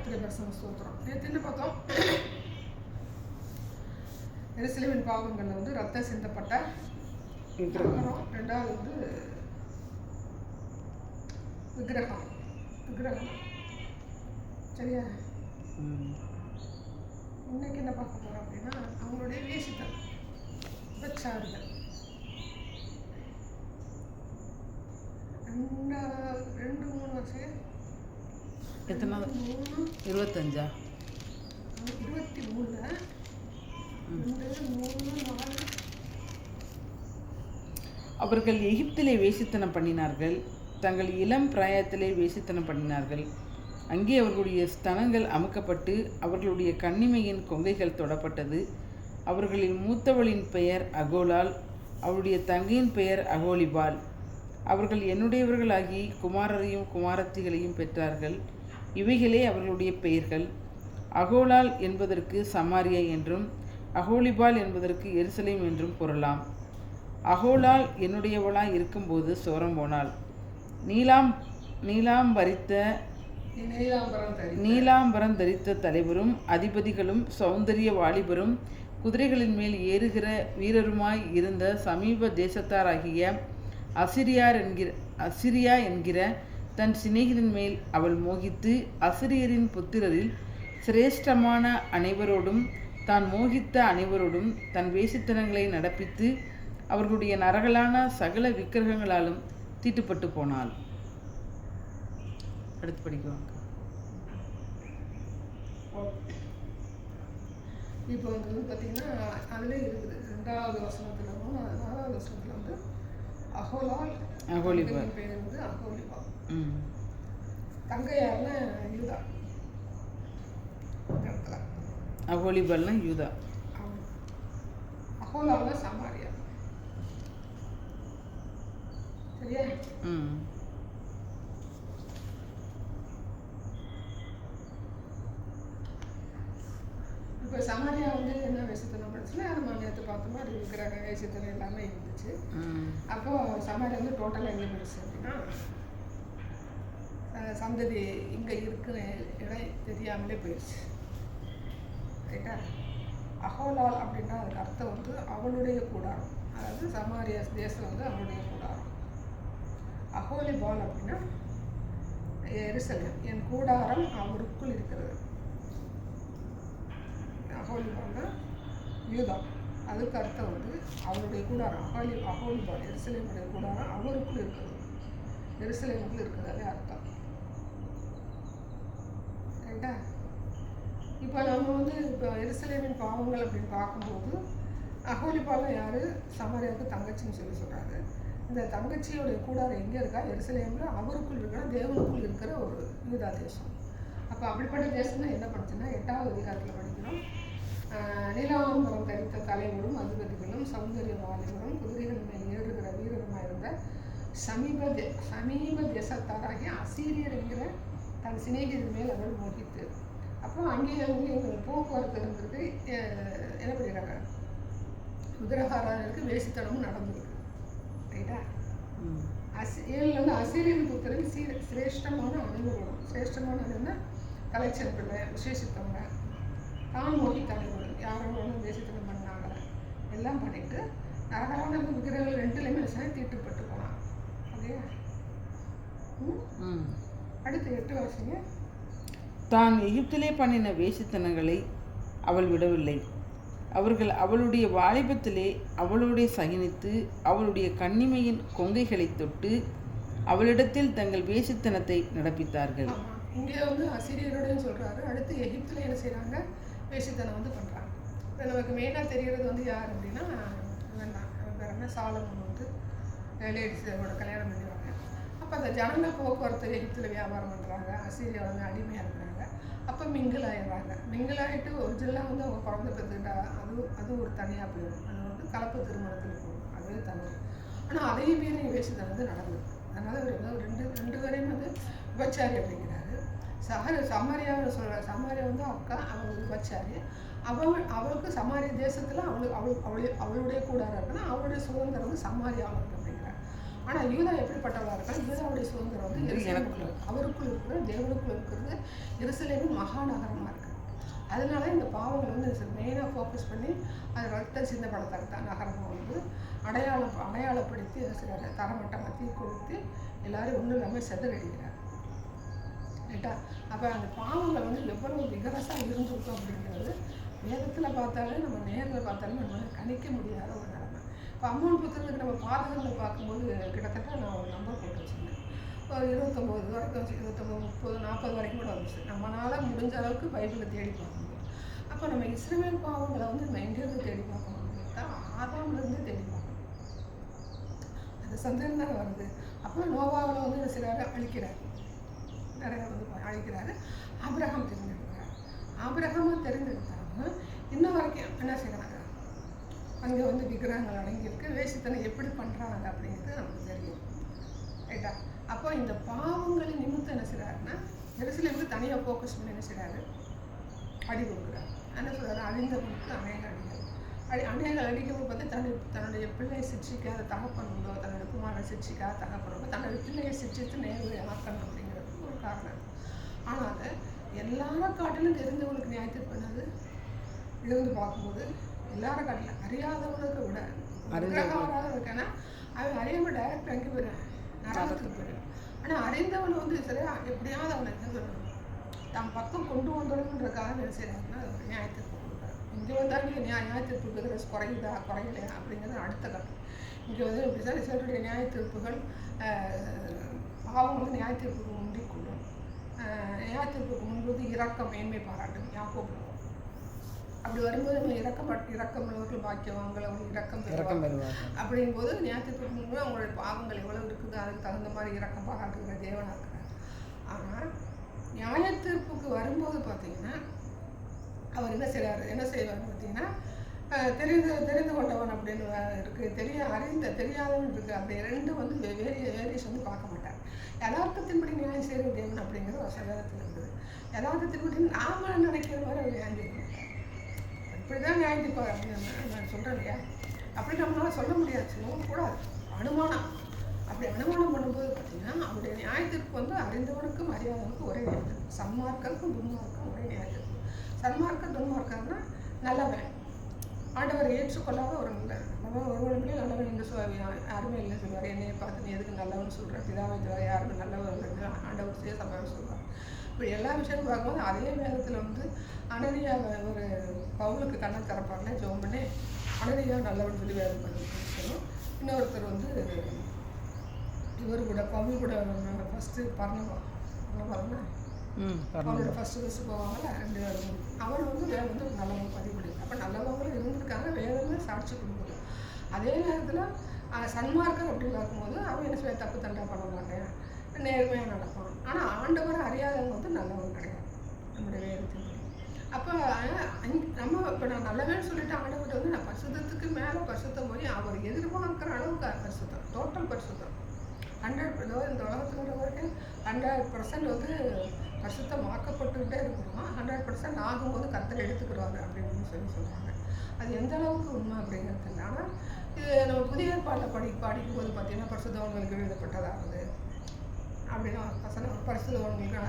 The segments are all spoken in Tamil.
கர்த்தருடைய பரிசுத்த ஸ்தோத்திரம். நேற்று என்ன பார்த்தோம்? எருசலேமின் பாவங்களில் வந்து ரத்தம் சிந்தப்பட்ட விக்கிரகம், ரெண்டாவது வந்து விக்கிரகம். சரியா? இன்னைக்கு என்ன பார்க்க போகிறோம் அப்படின்னா அவங்களுடைய வேசித்தல், விபச்சாரிகள். 2-3 வருஷம் எத்தனாவது? 25 23 அவர்கள் எகிப்திலே வேசித்தனம் பண்ணினார்கள், தங்கள் இளம் பிராயத்திலே வேசித்தனம் பண்ணினார்கள். அங்கே அவர்களுடைய ஸ்தனங்கள் அமுக்கப்பட்டு அவர்களுடைய கன்னிமையின் கொங்கைகள் தொடப்பட்டது. அவர்களின் மூத்தவளின் பெயர் அகோலால், அவளுடைய தங்கையின் பெயர் அகோலிபால். அவர்கள் என்னுடையவர்களாகி குமாரரையும் குமாரத்திகளையும் பெற்றார்கள். இவைகளே அவர்களுடைய பெயர்கள். அகோலால் என்பதற்கு சமாரியா என்றும் அகோலிபால் என்பதற்கு எருசலேம் என்றும் பொருளாம். அகோலால் என்னுடையவளாய் இருக்கும்போது சோரம் போனாள். நீலாம்பரம் தரித்த தலைவரும் அதிபதிகளும் சௌந்தரிய வாலிபரும் குதிரைகளின் மேல் ஏறுகிற வீரருமாய் இருந்த சமீப தேசத்தாராகிய அசிரியா என்கிற தன் சிநேகிதன் மேல் அவள் மோகித்து அசிரியரின் புத்திரரில் சிரேஷ்டமான அனைவரோடும் தான் மோகித்த அனைவரோடும் தன் வேசித்தனங்களை நடப்பித்து அவர்களுடைய நரகலான சகல விக்கிரகங்களாலும் தீட்டுப்பட்டு போனாள். அடுத்து படிக்குவாங்க. இப்போ வந்து பார்த்தீங்கன்னா அதில் இருக்குது 2வது வசனத்தில் 4வது வசனத்தில் வந்து அகோலிபால் பேர் வந்து அகோலிபால். தங்கையார்னா யூதா. அகோலிபால்னா யூதா, அகோலால்னா சமாரியா. சரியா? இப்போ சமாரியா வந்து என்ன வேசித்தனம் பண்ணுச்சுன்னா நம்ம நேற்று பார்த்தோம்னா அது விக்கிரக வேசித்தனம் எல்லாமே இருந்துச்சு. அப்போ சமாரியா வந்து டோட்டலாக எங்கே போயிடுச்சு அப்படின்னா சந்ததி இங்கே இருக்கிற இடம் தெரியாமலே போயிடுச்சு. ரைட்டா? அகோலால் அப்படின்னா அதுக்கு அர்த்தம் வந்து அவளுடைய கூடாரம், அதாவது சமாரியா தேசம் வந்து அவளுடைய கூடாரம். அகோலிபால் அப்படின்னா எருசலேம், என் கூடாரம் அவருக்குள் இருக்கிறது. அகோலிபால்னா யூதா, அதுக்கு அர்த்தம் வந்து அவருடைய கூடாரம். அகோலிபால் எருசலேமுடைய கூடாரம் அவருக்குள் இருக்கிறது, எருசலேமுக்குள் இருக்கிறதாலே அர்த்தம். ரைட்டா? இப்போ நம்ம வந்து இப்போ எருசலேமின் பாவங்கள் அப்படின்னு பார்க்கும்போது அகோலிபால் யார்? சமாரியாவுக்கு தங்கச்சின்னு சொல்கிறாரு. இந்த தங்கச்சியோடைய கூடாரம் எங்கே இருக்கா? எருசலேமில் அவருக்குள் இருக்கிற தேவனுக்குள் இருக்கிற ஒரு யூதா தேசம். அப்போ அப்படிப்பட்ட தேசம் தான் என்ன பண்ணுச்சுன்னா 8வது அதிகாரத்தில் படிக்கிறோம். நீலாம்பரம் தரித்த தலைவரும் அதிபதிகளும் சௌந்தரிய வாலிபரும் குதிரைகள் மேல் ஏறுகிற வீரருமாக இருந்த சமீப தேசத்தாராகிய அசீரியர் என்கிற தன் சிநேகிதன் மேல் அவள் மோகித்து. அப்புறம் அங்கேயே போக்குவரத்து இருந்திருக்கு. என்ன பண்ணிடுறாங்க? குதிரகாரர்களுக்கு வேசித்தனமும் நடந்திருக்கு. ரைட்டா? 7 வந்து அசீரியன் புத்திரன் சிரேஷ்டமான அனைவரும், சிரேஷ்டமான அனைவருன்னா கலைச்சல் பிள்ளை, விசேஷித்தவங்க, தான் மோகித்த அனைவரும், யாரோட வேசித்தனம் பண்ணாங்க எல்லாம் பண்ணிட்டு நரகலான விக்கிரகங்கள் 2லையுமே தீட்டுப்பட்டு போனாங்க. ஓகே? அடுத்து 8 வருஷங்க. தான் எகிப்திலே பண்ணின வேசித்தனங்களை அவள் விடவில்லை. அவர்கள் அவளுடைய வாலிபத்திலே அவளுடைய சகினித்து அவளுடைய கன்னிமையின் கொங்கைகளை தொட்டு அவளிடத்தில் தங்கள் வேசித்தனத்தை நடப்பித்தார்கள். இங்கே வந்து அசிரியரோட சொல்கிறாரு. அடுத்து எகிப்தில் என்ன செய்கிறாங்க? வேசித்தனம் வந்து பண்ணுறாங்க. இப்போ நமக்கு மெயினாக தெரிகிறது வந்து யார் அப்படின்னா வேறு என்ன சாலமோன் வந்து லேடிஸோட கல்யாணம் பண்ணிடுவாங்க. அப்போ அந்த ஜனங்கள் போக்குவரத்து எகிப்தில் வியாபாரம் பண்ணுறாங்க, அசீரியா வந்து அடிமையாக இருக்கிறாங்க. அப்போ மிங்கிள் ஆகிடுறாங்க. மிங்கிள் ஆகிட்டு ஒரிஜினலாக வந்து அவங்க குழந்தை பெற்றுக்கிட்டா அது ஒரு தனியாக போயிடும். அது வந்து கலப்பு திருமணத்தில் போகும், அதுவே தவறு. ஆனால் அதையும் மீறி வேசித்தனம் வந்து நடந்திருக்கு. அதனால் அவர் ரெண்டு பேரையும் வந்து விபச்சாரி அப்படிங்கிறாரு. சமாரியாவை சொல்கிற சமாரியா வந்து அக்கா, அவங்க விபச்சாரி. அவளுக்கு சமாரிய தேசத்தில் அவளுடைய கூடாரம் இருக்குன்னா அவளுடைய சுதந்திரம் வந்து சமாரியாவில் இருக்கு அப்படிங்கிறார். ஆனால் யூதா எப்படிப்பட்டவளாக இருக்கா? யூதாவுடைய சுதந்திரம் வந்து எருசலேமுக்குள்ள அவருக்குள் இருக்கிற தேவனுக்குள் இருக்கிறது எருசலேமின் மகாநகரமாக இருக்குது. அதனால இந்த பாவங்கள் வந்து மெயினாக ஃபோக்கஸ் பண்ணி அது ரத்தம் சிந்தப்படத்தக்க நகரமாக வந்து அடையாளப்படுத்தி சில தரமட்டமாக தீர்க்கொடுத்து எல்லாரும் ஒன்றும் இல்லாமல் செதறடிக்கிறார். ரைட்டா? அப்போ அந்த பாவங்கள் வந்து எவ்வளவு விகரசாக இருந்திருக்கும் அப்படிங்கிறது வேதத்தில் பார்த்தாலே நம்ம நேரில் பார்த்தாலும் நம்மளால் கணிக்க முடியாத ஒரு நிலைமை. இப்போ அம்மன் புத்தகத்துக்கு நம்ம பாதகங்கள் பார்க்கும்போது கிட்டத்தட்ட நான் ஒரு நம்பர் போட்டு வச்சுருந்தேன். ஒரு 29 வரைக்கும் 29, 30, 40 வரைக்கும் கூட வந்துச்சு. நம்மளால் முடிஞ்ச அளவுக்கு பைபிளை தேடி பார்க்கணும். அப்போ நம்ம இஸ்ரவேல் பாவங்களை வந்து நம்ம எங்கேருந்து தேடி பார்க்கணும் அப்படின்னா ஆதாம்லேருந்து தேடி பார்க்கணும். அந்த சந்தேகம் தானே வருது. அப்புறம் நோவாவில் வந்து சிலரை அழிக்கிறார், நிறைய வந்து அழிக்கிறாரு. ஆபிரகாம் தெரிந்தெடுக்கிறார். ஆபிரகாமாக தெரிந்தெடுத்தாங்க இன்ன வரைக்கும் என்ன செய்கிறாங்க? அங்கே வந்து விக்கிரகங்கள் அடங்கியிருக்கு. வேசித்தனம் எப்படி பண்ணுறாங்க அப்படிங்கிறது நமக்கு தெரியும். ரைட்டா? அப்போ இந்த பாவங்களின் நிமித்தம் என்ன செய்கிறாருன்னா எருசலேமுக்கு தனியாக ஃபோக்கஸ் பண்ணி என்ன செய்கிறாரு? அடி கொடுக்குறாரு. என்ன சொல்கிறாரு? அழிந்தவனுக்கு அநேக அடிகள். அநேக அடிகள் பார்த்து தன்னுடைய பிள்ளையை சிக்ஷிக்காத தகப்பன் உண்டோ, தன்னுடைய குமாரை சிக்ஷிக்காத தகப்பன் உண்டோ, தன்னுடைய பிள்ளையை சிக்ஷித்து நேர்களை ஆக்கணும் அப்படிங்கிறது ஒரு காரணம். ஆனால் எல்லாரும் காட்டிலும் தெரிஞ்சவங்களுக்கு நியாயத்தீர்ப்பு பண்ணது இருந்து பார்க்கும்போது எல்லாரும் காட்டிலும் அறியாதவனுக்கு விட விக்கிரகமாக இருக்கேன்னா அவன் அறியாமல் டைரக்ட் அங்கே போயிடுவேன், நரகத்துக்கு போயிடுவேன். ஆனால் அறிந்தவன் வந்து சரியா எப்படியாவது அவனை என்ன சொல்லணும், தம் பக்கம் கொண்டு வந்துடணுன்றதுக்காக என்ன செய்யறாங்கன்னா அது நியாயத்தீர்ப்பு கொடுக்குறாரு. இங்கே வந்தால் நீங்கள் நியாயத்தீர்ப்பு விகிதம் குறையுதா குறையலையா அப்படிங்கிறது அடுத்த கட்டம். இங்கே வந்து இப்படி சார் சிலருடைய நியாயத்தீர்ப்புகள் பாவங்களும் நியாயத்தீர்ப்புக்கு முந்திக் கொள்ளும். நியாயத்தீர்ப்புக்கு முன்போது இரக்கம் மேன்மை பாராட்டும் யாக்கோபு. அப்படி வரும்போது நம்ம இரக்கம் உள்ளவர்கள் பாக்கியவான்கள் அவங்க இரக்கம் பெறுவாங்க. அப்படிங்கும்போது நியாயத்தீர்ப்புக்கு முன்பு அவங்களுடைய பாவங்கள் எவ்வளவு இருக்குது அதுக்கு தகுந்த மாதிரி இரக்கம் பாராட்டுகிற தேவனாக இருக்கிறார். ஆனால் நியாயத்தீர்ப்புக்கு வரும்போது பார்த்தீங்கன்னா அவர் என்ன செய்வார் பார்த்தீங்கன்னா தெரிந்து கொண்டவன் அப்படின்னு இருக்குது, தெரியாதவன் இருக்குது. அப்படி ரெண்டும் வந்து வேரியஸ் வந்து பார்க்க மாட்டார். யதார்த்தத்தின்படி நியாயம் செய்கிற தேவன் அப்படிங்கிறது ஒரு சதவீதத்தில் இருக்குது. யதார்த்தத்தின்படி நாம நினைக்கிற மாதிரி அவர் நியாயம் செய்யணும். இப்படி தான் நியாயத்தீர்ப்பார் அப்படின்னு நான் சொல்கிறேன் இல்லையா? அப்படி நம்மளால சொல்ல முடியாது, சொல்லவும் கூடாது. அனுமானம் அப்படி அனுமானம் பண்ணும்போது பார்த்தீங்கன்னா அவருடைய நியாயத்தீர்ப்பு வந்து அறிந்தவனுக்கும் அறியாதவனுக்கும் ஒரே நியாயத்தீர்ப்பு. சன்மார்க்கருக்கும் துன்மார்க்கும் ஒரே நியாயத்தீர்ப்பு. சன்மார்க்கம் துன்மார்க்கம்னா நல்லவன், ஆண்டவரை ஏற்றுக்கொள்ளாத ஒரு நல்லவன், ஒருவனுமே நல்லவன் என்று யாருமே இல்லை சொல்லுவார். என்னையை பார்த்து நீ எதுக்கு நல்லவன் சொல்கிற, பிதாவை தவிர யாருமே நல்லவன் ஆண்டவர் செய்ய சம்பவம் சொல்லுவார். இப்படி எல்லா விஷயமும் பார்க்கும்போது அதே வேதத்தில் வந்து அனனியா ஒரு பவுலுக்கு கண்ணை திறப்பாருன்னா ஜெபம் பண்ணி அனனியா நல்லவன் சொல்லி வேதம் பண்ணி இன்னொருத்தர் வந்து இவர் கூட பவுல் கூட ஃபஸ்ட்டு பரணபாருன்னா அவரோட ஃபஸ்ட்டு போவாங்கல்ல 2 பேரும். அவன் வந்து வேறு வந்து நல்லவங்க பதிவு பண்ணி அப்போ நல்லவங்களும் இருந்திருக்காங்க, வேதமே சாட்சி கொடுக்குது. அதே நேரத்தில் சன்மார்க்கர் அப்படி பார்க்கும்போது அவன் என்ன செய்ய தப்பு தண்டா பண்ண மாட்டேன், நேர்மையாக நடப்பான். ஆனால் ஆண்டவரை அறியாதவங்க வந்து நல்லவங்க கிடையாது நம்முடைய வேதத்தின். அப்போ நம்ம இப்போ நான் நல்லவேன்னு சொல்லிட்டு ஆண்டவர்கிட்ட வந்து நான் பரிசுத்தத்துக்கு மேலே பரிசுத்தம் போய் அவர் எதிர்பார்க்குற அளவுக்கு பரிசுத்தம், டோட்டல் பரிசுத்தம் 100%. இந்த உலகத்தில் இருக்கிற வரைக்கும் 100% வந்து பரிசுத்தமாக்கப்பட்டுக்கிட்டே இருக்கிறோம். 100% ஆகும்போது கர்த்தர் எடுத்துக்கிறாங்க அப்படின்னு சொல்லுவாங்க. அது எந்த அளவுக்கு உண்மை அப்படிங்கிறது இல்லை. ஆனால் இது நம்ம புதிய ஏற்பாட்டை படிக்கும்போது பார்த்தீங்கன்னா பரிசுத்தவான்களுக்கு எழுதப்பட்டதாகுது அப்படின்னா பரிசுத்தவான்களுக்கு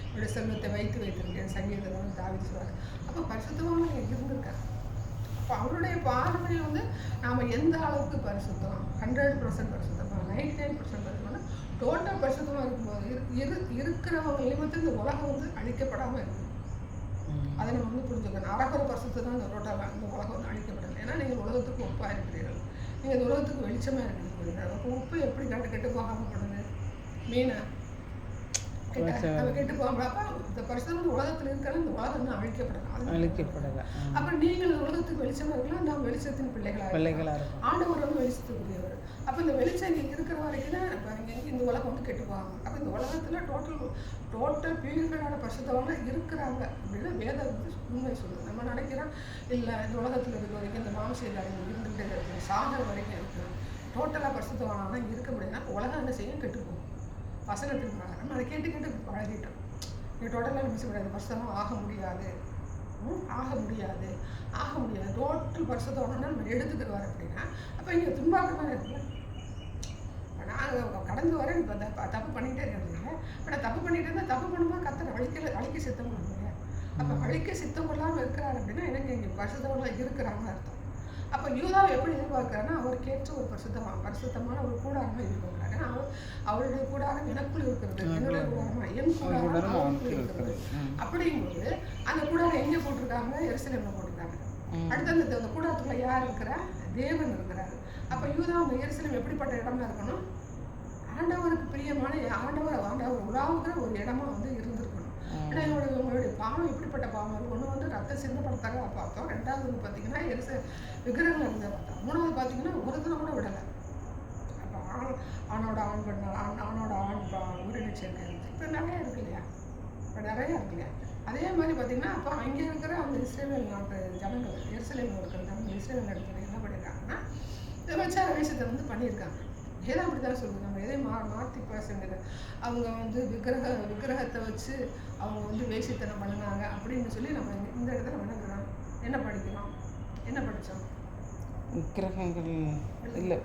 என்னுடைய செல்வத்தை வைத்திருக்கேன் சங்கீதம் தாவீது சொல்வார். அப்போ பரிசுத்தவான்கள் இருந்திருக்காங்க. அப்போ அவருடைய பாரம்பரியம் வந்து நாம் எந்த அளவுக்கு பரிசுத்தம் 100% பரிசுத்தமாக 99% பரிசுத்தம்னா டோட்டல் பரிசுத்தமாக இருக்கும்போது இருக்கிறவங்க நிமித்தம் இந்த உலகம் வந்து அழிக்கப்படாமல் இருக்குது. அதை நம்ம வந்து புரிஞ்சுக்கணும். அரகுற பரிசுத்தம் தான் இந்த டோட்டலாக இந்த உலகம் வந்து அழிக்கப்படலை. ஏன்னா நீங்கள் உலகத்துக்கு உப்பாக இருக்கிறீர்கள், நீங்கள் இந்த உலகத்துக்கு வெளிச்சமாக இருக்கிறீர்கள். அப்போ உப்பு எப்படி கெட்டு போகாமல் பண்ணுது? மீனை நம்ம கெட்டு போகாமப்பா இந்த பரிசுத்தம் உலகத்தில் இருக்கிற இந்த உலகம் வந்து அழிக்கப்படலை. அப்புறம் நீங்கள் உலகத்துக்கு வெளிச்சமாக இருக்கலாம், நாம் வெளிச்சத்தின் பிள்ளைகளாக இருக்கும். ஆண்டவர் வந்து வெளிச்சத்துக்குரியவர். அப்போ இந்த வெளிச்சம் இங்கே இருக்கிற வரைக்கும் தான் இந்த உலகம் வந்து கெட்டு போகாங்க. அப்போ இந்த உலகத்தில் டோட்டல் பியூரிஃபைடான பரிசுத்தவங்க இருக்கிறாங்க அப்படின்னு வேதம் வந்து உண்மை சொல்லுது. நம்ம நினைக்கிறோம் இல்லை இந்த உலகத்தில் இருக்கிற வரைக்கும் இந்த மாம்சம் இருந்துகிட்டே இருக்குது, சாகர வரைக்கும் இருக்குது. டோட்டலாக பரிசுத்தவானா இருக்க முடியும்னா உலகம் என்ன செய்யும்? கெட்டு போகும். வசனத்துக்கு நம்ம அதை கேட்டு பழகிட்டோம். நீ டோட்டலாக மிஸ் முடியாது, பரிசுத்தமாக ஆக முடியாது. டோட்டல் பரிசுத்தவானா நம்ம எடுத்துக்கிட்டு வர அப்படின்னா அப்போ இங்கே துன்பாக்கமாக இருக்குல்ல. நான் கடந்து வரேன், இப்போ தப்பு பண்ணிகிட்டே இருக்கிறது. ஆனால் தப்பு பண்ணிகிட்டே இருந்தால் தப்பு பண்ணும்போது கத்தரை அழிக்க சித்தம் பண்ணுங்க. அப்போ அழிக்க சித்தம் கொள்ளாமல் இருக்கிறாரு அப்படின்னா எனக்கு இங்கே பரிசுத்தவங்களாக இருக்கிறாங்கன்னு அர்த்தம். அப்போ யூதாவை எப்படி எதிர்பார்க்குறாருன்னா அவருக்கேற்ற ஒரு பரிசுத்தமான ஒரு கூடாரமாக எதிர்பார்க்குறாரு. ஏன்னா அவருடைய கூடாரம் எனக்குள் இருக்கிறது, என்னுடைய கூடாரமாக என் கூடாரம் அவருக்குள் இருக்கிறது. அப்படிங்கும்போது அந்த கூடாரம் எங்கே போட்டிருக்காங்க? எருசலேமில் போட்டிருக்காங்க. அடுத்து அந்த கூடாரத்துக்குள்ள யார் இருக்கிறா? தேவன் இருக்கிறாரு. அப்போ யூதாவும் எருசலேம் எப்படிப்பட்ட இடமா இருக்கணும்? ஆண்டவருக்கு பிரியமான ஆண்டவர் உலாவுகிற ஒரு இடமா வந்து இருந்திருக்கணும். ஏன்னா உங்களுடைய பாவம் எப்படிப்பட்ட பாவம் இருக்கும்? ஒன்று வந்து ரத்த சிந்தப்படத்தாக பார்த்தோம். ரெண்டாவது வந்து பார்த்தீங்கன்னா விக்கிரகங்கள் இருந்த பார்த்தோம். மூணாவது பார்த்தீங்கன்னா ஒருத்தனை கூட விடலை. அப்போ ஆணோட ஆண் பண்ண ஆணோட ஆண் உரிமை சேர்க்கை இருந்துச்சு. இப்போ நிறையா இருக்கு இல்லையா? இப்போ நிறையா இருக்கு இல்லையா? அதே மாதிரி பார்த்தீங்கன்னா அப்போ அங்கே இருக்கிற அந்த இஸ்ரேல் நாட்டு ஜனங்கள், எருசலேமில் இருக்கிற ஜனங்கள் இஸ்ரேல் இடத்துல என்ன பண்ணியிருக்காங்கன்னா விபச்சார வேஷத்தை வந்து பண்ணியிருக்காங்க. ஏதோ அப்படி தான் சொல்லுது. நம்ம எதையும் மாற்றி பேசுறது. அவங்க வந்து விக்கிரகத்தை வச்சு அவங்க வந்து வேசித்தனம் பண்ணினாங்க அப்படின்னு சொல்லி நம்ம இந்த இடத்துல நம்ம என்ன படிக்கிறோம்? என்ன படித்தோம்? விக்கிரகங்கள் இல்லை,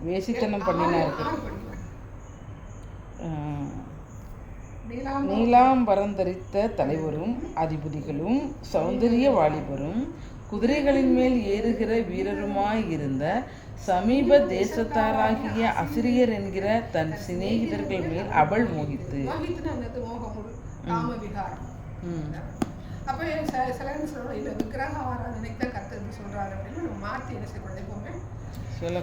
வேசித்தனம் பண்ணினார்கள். நீலாம்பரந்தரித்த தலைவரும் அதிபதிகளும் சௌந்தரிய வாலிபரும் குதிரைகளின் மேல் ஏறுகிற வீரருமாயிருந்த சமீப தேசத்தாராகிய அசிரியர் என்கிற தன் சிநேகிதர்கள் மேல் அவள் மோகித்து. அப்போ சில என்ன சொல்றோம், இல்லை விக்கிரக ஆராதனைக்கு தான் கர்த்தர் சொல்றாரு அப்படின்னு நம்ம மாற்றி என்ன செய்யக்கூடாது, எப்பவுமே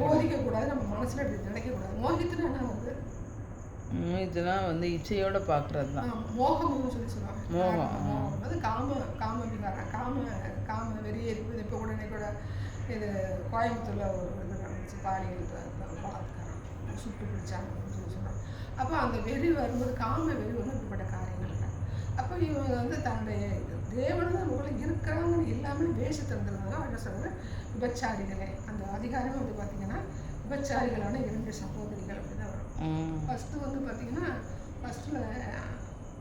போதிக்கக்கூடாது, நம்ம மனசுல இப்படி நினைக்கக்கூடாது. மோகித்துனா என்ன வந்து இதெல்லாம் வந்து இச்சையோட பார்க்கறது தான் மோகம்னு சொல்லுவாங்க. மோகம் அது காம விகாரம், காம வெறியேறிப்பு. இப்போ உடனே கூட இது கோயம்புத்தூர்ல ஒரு இது நடந்துச்சு, பாலியல் பலாத்காரம், சுட்டு பிடிச்சாங்க அப்படின்னு சொல்லுவாங்க. அப்போ அந்த வெறி வரும்போது காம வெறி ஒன்று இப்படிப்பட்ட காரியங்கள் இல்லை. அப்போ இவங்க வந்து தன்னுடைய தேவன் தான் உங்களை இருக்கிறாங்கன்னு இல்லாமல் வேஷம் தந்துருந்தாங்க. என்ன சொல்றது, விபச்சாரிகளே. அந்த அதிகாரம் வந்து பார்த்தீங்கன்னா விபச்சாரிகளான 2 சகோதரிகள் அப்படின்னு தான் வரும். ஃபர்ஸ்ட் வந்து பார்த்தீங்கன்னா ஃபர்ஸ்ட்ல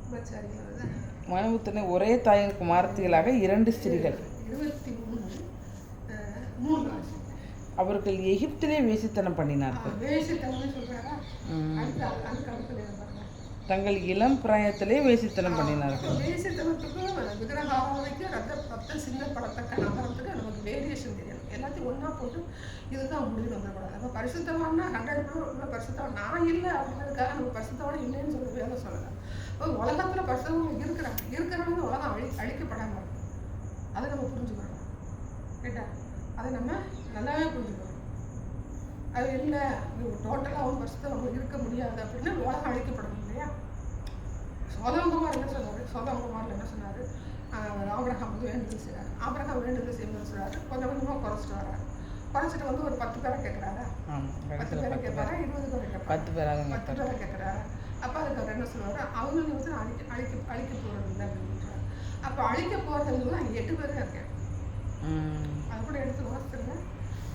விபச்சாரிகள் மனுபுத்திரனை ஒரே தாயின் குமாரத்திகளாக 2 ஸ்திரீகள் 23 அவர்கள் எகிப்திலே வேசித்தனம் பண்ணினார்கள். தங்கள் இளம் பிராயத்திலே வேசித்தனம் பண்ணினார்கள். வேசித்தனத்துக்கும் விக்கிரக ஆராதனைக்கும் ரத்தம் சின்னப்படத்தக்க நகரத்துக்கு நமக்கு வேரியேஷன் தெரியணும். எல்லாத்தையும் ஒன்றா போட்டு இதுதான் முடிவு வந்துடக்கூடாது. அப்போ பரிசுத்தவான்னா 100% பரிசுத்தவான் நான் இல்லை அப்படின்றதுக்காக நம்ம பரிசுத்தவான இல்லைன்னு சொல்லி வேலை சொல்லலாம். இப்போ உலகத்தில் பரிசுத்தவங்க இருக்கிறவங்க உலகம் அழிக்கப்படாமல் இருக்கும். அதை நம்ம புரிஞ்சுக்கணும். கேட்டா அதை நம்ம நல்லாவே புரிஞ்சுக்கணும். அது இல்லை டோட்டலாகவும் பரிசுத்தவங்க இருக்க முடியாது அப்படின்னா உலகம் அழிக்கப்படணும் இல்லையா? சோதமகுமார் என்ன சொன்னார்? சோதமகுமாரில் என்ன சொன்னார்? ஆபிரகாம் வந்து வேண்டுதல் செய்கிறார். ஆபிரகாம் வேண்டுதல் செய்யணும்னு சொல்கிறாரு. கொஞ்சம் கொஞ்சமாக குறைச்சிட்டு வர்றாரு. குறைச்சிட்டு வந்து ஒரு 10 பேரை கேட்குறாரா? 10 பேரை கேட்பாரா? 20 பேரை கேட்பாரா? 10 பேரை கேட்குறாரு. அப்போ அதுக்கு அவர் என்ன சொல்லுவார்? அவங்களுக்கு வந்து அழிக்க போகிறது இல்லை அப்படின்றாரு. அப்போ அழிக்க போகிறது அங்கே 8 பேரே இருக்கேன். அது கூட எடுத்து வாசித்துருங்க.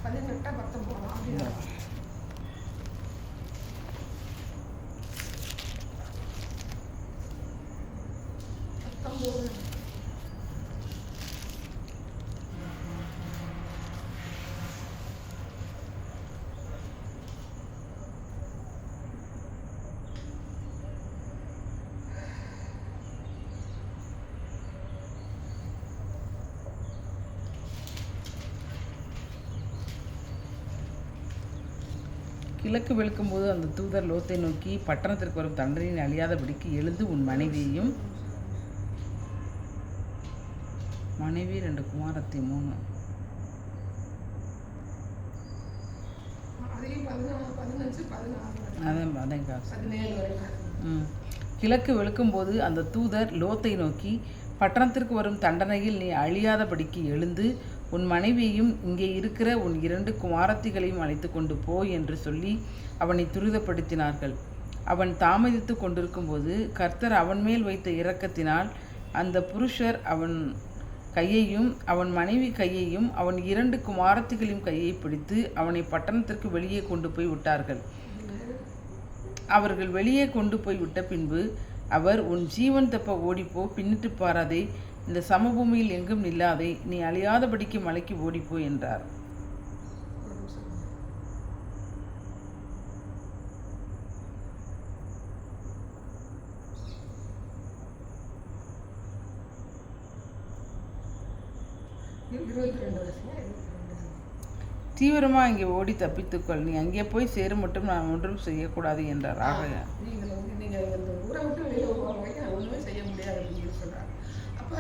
18 19 அப்படின்னு 19 கிழக்கு வெளுக்கும்போது அந்த தூதர் லோத்தை நோக்கி, பட்டணத்திற்கு வரும் தண்டனையின் அழியாதபடிக்கு எழுந்து உன் மனைவியையும் 2 குமாரத்தி 3 கிழக்கு வெளுக்கும்போது அந்த தூதர் லோத்தை நோக்கி, பட்டணத்திற்கு வரும் தண்டனையில் நீ அழியாதபடிக்கு எழுந்து உன் மனைவியையும் இங்கே இருக்கிற உன் 2 குமாரத்திகளையும் அழைத்து கொண்டு போ என்று சொல்லி அவனை துரிதப்படுத்தினார்கள். அவன் தாமதித்து கொண்டிருக்கும்போது கர்த்தர் அவன் மேல் வைத்த இரக்கத்தினால் அந்த புருஷர் அவன் கையையும் அவன் மனைவி கையையும் அவன் 2 குமாரத்திகளின் கையை பிடித்து அவனை பட்டணத்திற்கு வெளியே கொண்டு போய் விட்டார்கள். அவர்கள் வெளியே கொண்டு போய் விட்ட பின்பு அவர், உன் ஜீவன் தப்ப ஓடிப்போ, பின்னிட்டு பாராதே, இந்த சமபூமியில் எங்கும் நில்லாதே, நீ அழியாதபடிக்கு மலைக்கு ஓடிப்போ என்றார். 22 வயசுல 22. தீவிரமாக இங்கே ஓடி தப்பித்துக்கொள், நீ அங்கே போய் சேரும் மட்டும் நான் ஒன்றும் செய்யக்கூடாது என்றார். ஆகையா நீங்கள் வந்து நீங்கள் இந்த ஊரை விட்டு வெளியில் போகிற வரைக்கும் ஒன்றுமே செய்ய முடியாது அப்படின்னு சொல்கிறார். அப்போ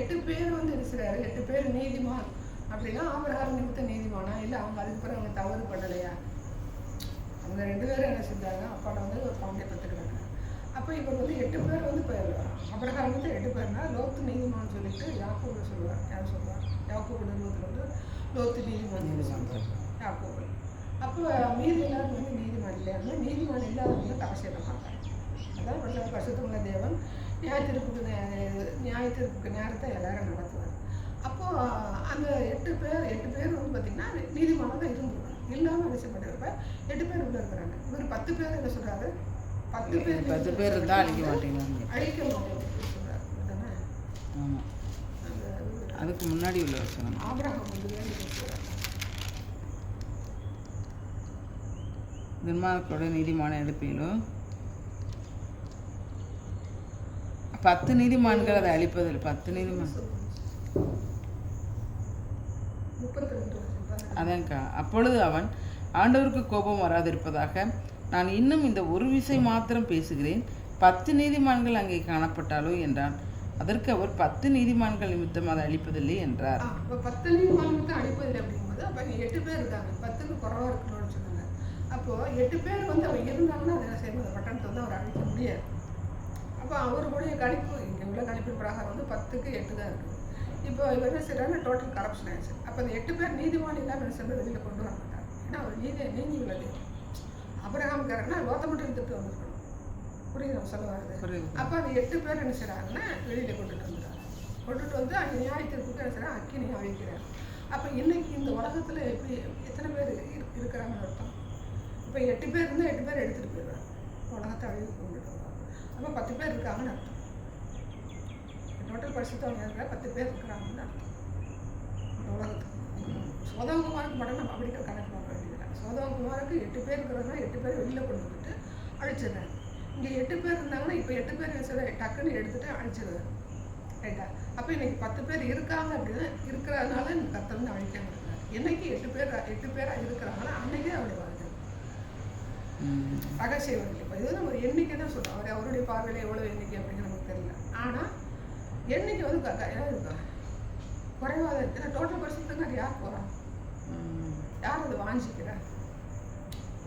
8 பேர் வந்து இருக்கிறாரு, 8 பேர் நீதிமான் அப்படின்னா ஆபிரகாம் நிமித்த நீதிமானா இல்லை அவங்க அதுக்கு பிறகு அவங்க தவறு பண்ணலையா? அவங்க 2 பேரும் என்ன செஞ்சாங்க, அப்பாட வந்து ஒரு குழந்தைய பெற்றுக்கிறாங்க. அப்போ இவர் வந்து 8 பேர் வந்து இப்போ ஆபிரகாம் வந்து 8 பேர்னா லோத்து நீதிமான்னு சொல்லிட்டு யாக்கோபு சொல்லுவார். யார் சொல்லுவார்? யாக்கோபு நிறுவனத்தில் வந்து லோத்து நீதிமான் யாக்கோபு. அப்போ மீதி எல்லாரும் வந்து நீதிமான் இல்லையா? நீதிமான் இல்லாதவங்க தடை செய்ய மாட்டாங்க. அதான் பரிசுத்தமுள்ள தேவன் நியாயத்திற்கு நேரத்தை எல்லாரும் நடத்துவார். அப்போது அந்த 8 பேர் வந்து பார்த்திங்கன்னா நீதிமானாக தான் இருந்துருவாங்க. இல்லாமல் விஷயப்பட்டிருப்ப 8 பேர் உள்ள இருக்கிறாங்க. இவர் 10 பேர் என்ன சொல்கிறாரு? 10 பேர் இருந்தால் அழிக்க மாட்டேங்க, அழிக்க மாட்டேங்க சொல்கிறார். தானே? ஆமாம், அதுக்கு முன்னாடி உள்ள வசனம் ஆபிரகாம் வந்து சொல்கிறார், துன்மார்க்கோட நீதிமான எடுப்பிலும் 10 நீதிமான்கள் அதை அழிப்பதில் 10 நீதிமான் 32 அதன்கா. அப்பொழுது அவன், ஆண்டவருக்கு கோபம் வராதிருப்பதாக நான் இன்னும் இந்த ஒரு விசை மாத்திரம் பேசுகிறேன், 10 நீதிமான்கள் அங்கே காணப்பட்டாலோ என்றான். அதற்கு அவர் 10 நீதிமான்கள் நிமித்தம் அதை அழிப்பதில்லை என்றார். இப்போ 10 நீதிமான்கள் அழிப்பதில்லை அப்படிங்கும்போது அப்போ 8 பேர் இருக்காங்க, 10க்கு குறவாக இருக்கணும்னு சொன்னாங்க. அப்போது 8 பேர் வந்து அவங்க இருந்தாங்கன்னா அதை செய்யணும், அந்த பட்டணத்தை வந்து அவர் அழிக்க முடியாது. அப்போ அவருடைய கணிப்பு இங்கே உள்ள கணிப்பின் பிரகாரம் வந்து 10க்கு 8 தான் இருக்குது. இப்போ இவர் என்ன செய்யறாங்க, டோட்டல் கரப்ஷன் ஆயிடுச்சு. அப்போ அந்த 8 பேர் நீதிமான் இல்லாமல் என்ன செய்ய வெளியில் கொண்டு வர மாட்டார். ஏன்னா அவர் நீதி உள்ளது. ஆபிரகாம்காரன்னா லோத்தை மட்டும் எடுத்துகிட்டு வந்துருக்கணும். புரியுது நம்ம சொல்ல வருது. அப்போ அந்த 8 பேர் என்ன செய்கிறாங்கன்னா வெளியில் கொண்டுட்டு வந்துடுறாங்க. கொண்டுட்டு வந்து அங்கே நியாயத்திற்கு என்ன செய்கிறாங்க, அக்கினியை அழிக்கிறார். அப்போ இன்னைக்கு இந்த உலகத்தில் எப்படி எத்தனை பேர் இருக்கிறாங்கன்னு அர்த்தம்? இப்போ 8 பேர் இருந்தால் 8 பேர் எடுத்துகிட்டு போயிடுவாங்க, உலகத்தை அழிவு கொண்டுட்டு வருவாங்க. அப்போ 10 பேர் இருக்காங்கன்னு அர்த்தம். டோட்டல் பரிசுத்தவங்க 10 பேர் இருக்கிறாங்கன்னு அர்த்தம் இந்த உலகத்துக்கு. சோதவகுமாருக்கு மட்டும் நம்ம அப்படி கணக்கு பார்க்க வேண்டியதில்லை. சோதவகுமாருக்கு 8 பேர் இருக்கிறாங்கன்னா 8 பேர் வெளியில் கொண்டு வந்துட்டு அழிச்சிடுறாங்க. இங்கே 8 பேர் இருந்தாங்கன்னா இப்போ 8 பேர் டக்குன்னு எடுத்துகிட்டு அழிச்சிடுறாரு. ரைட்டா? அப்போ இன்னைக்கு 10 பேர் இருக்காங்க அப்படின்னா இருக்கிறதுனால இந்த கர்த்தர் வந்து அழிக்காம இருக்கிறார். என்னைக்கு 8 பேராக இருக்கிறாங்கன்னா அன்னைக்கே அவருடைய வாழ்க்கை ரகசியம். இப்போ இது வந்து ஒரு எண்ணிக்கை தான் சொல்கிறோம். அவருடைய பார்வையில் எவ்வளோ எண்ணிக்கை அப்படின்னு நமக்கு தெரியல. ஆனால் எண்ணிக்கை வந்து இருக்கா குறைவாக இருக்கு. ஏன்னா டோட்டல் பர்சன்ட்டுக்கு யார் போகிறான், யார் அதை வாங்கிக்கிறா?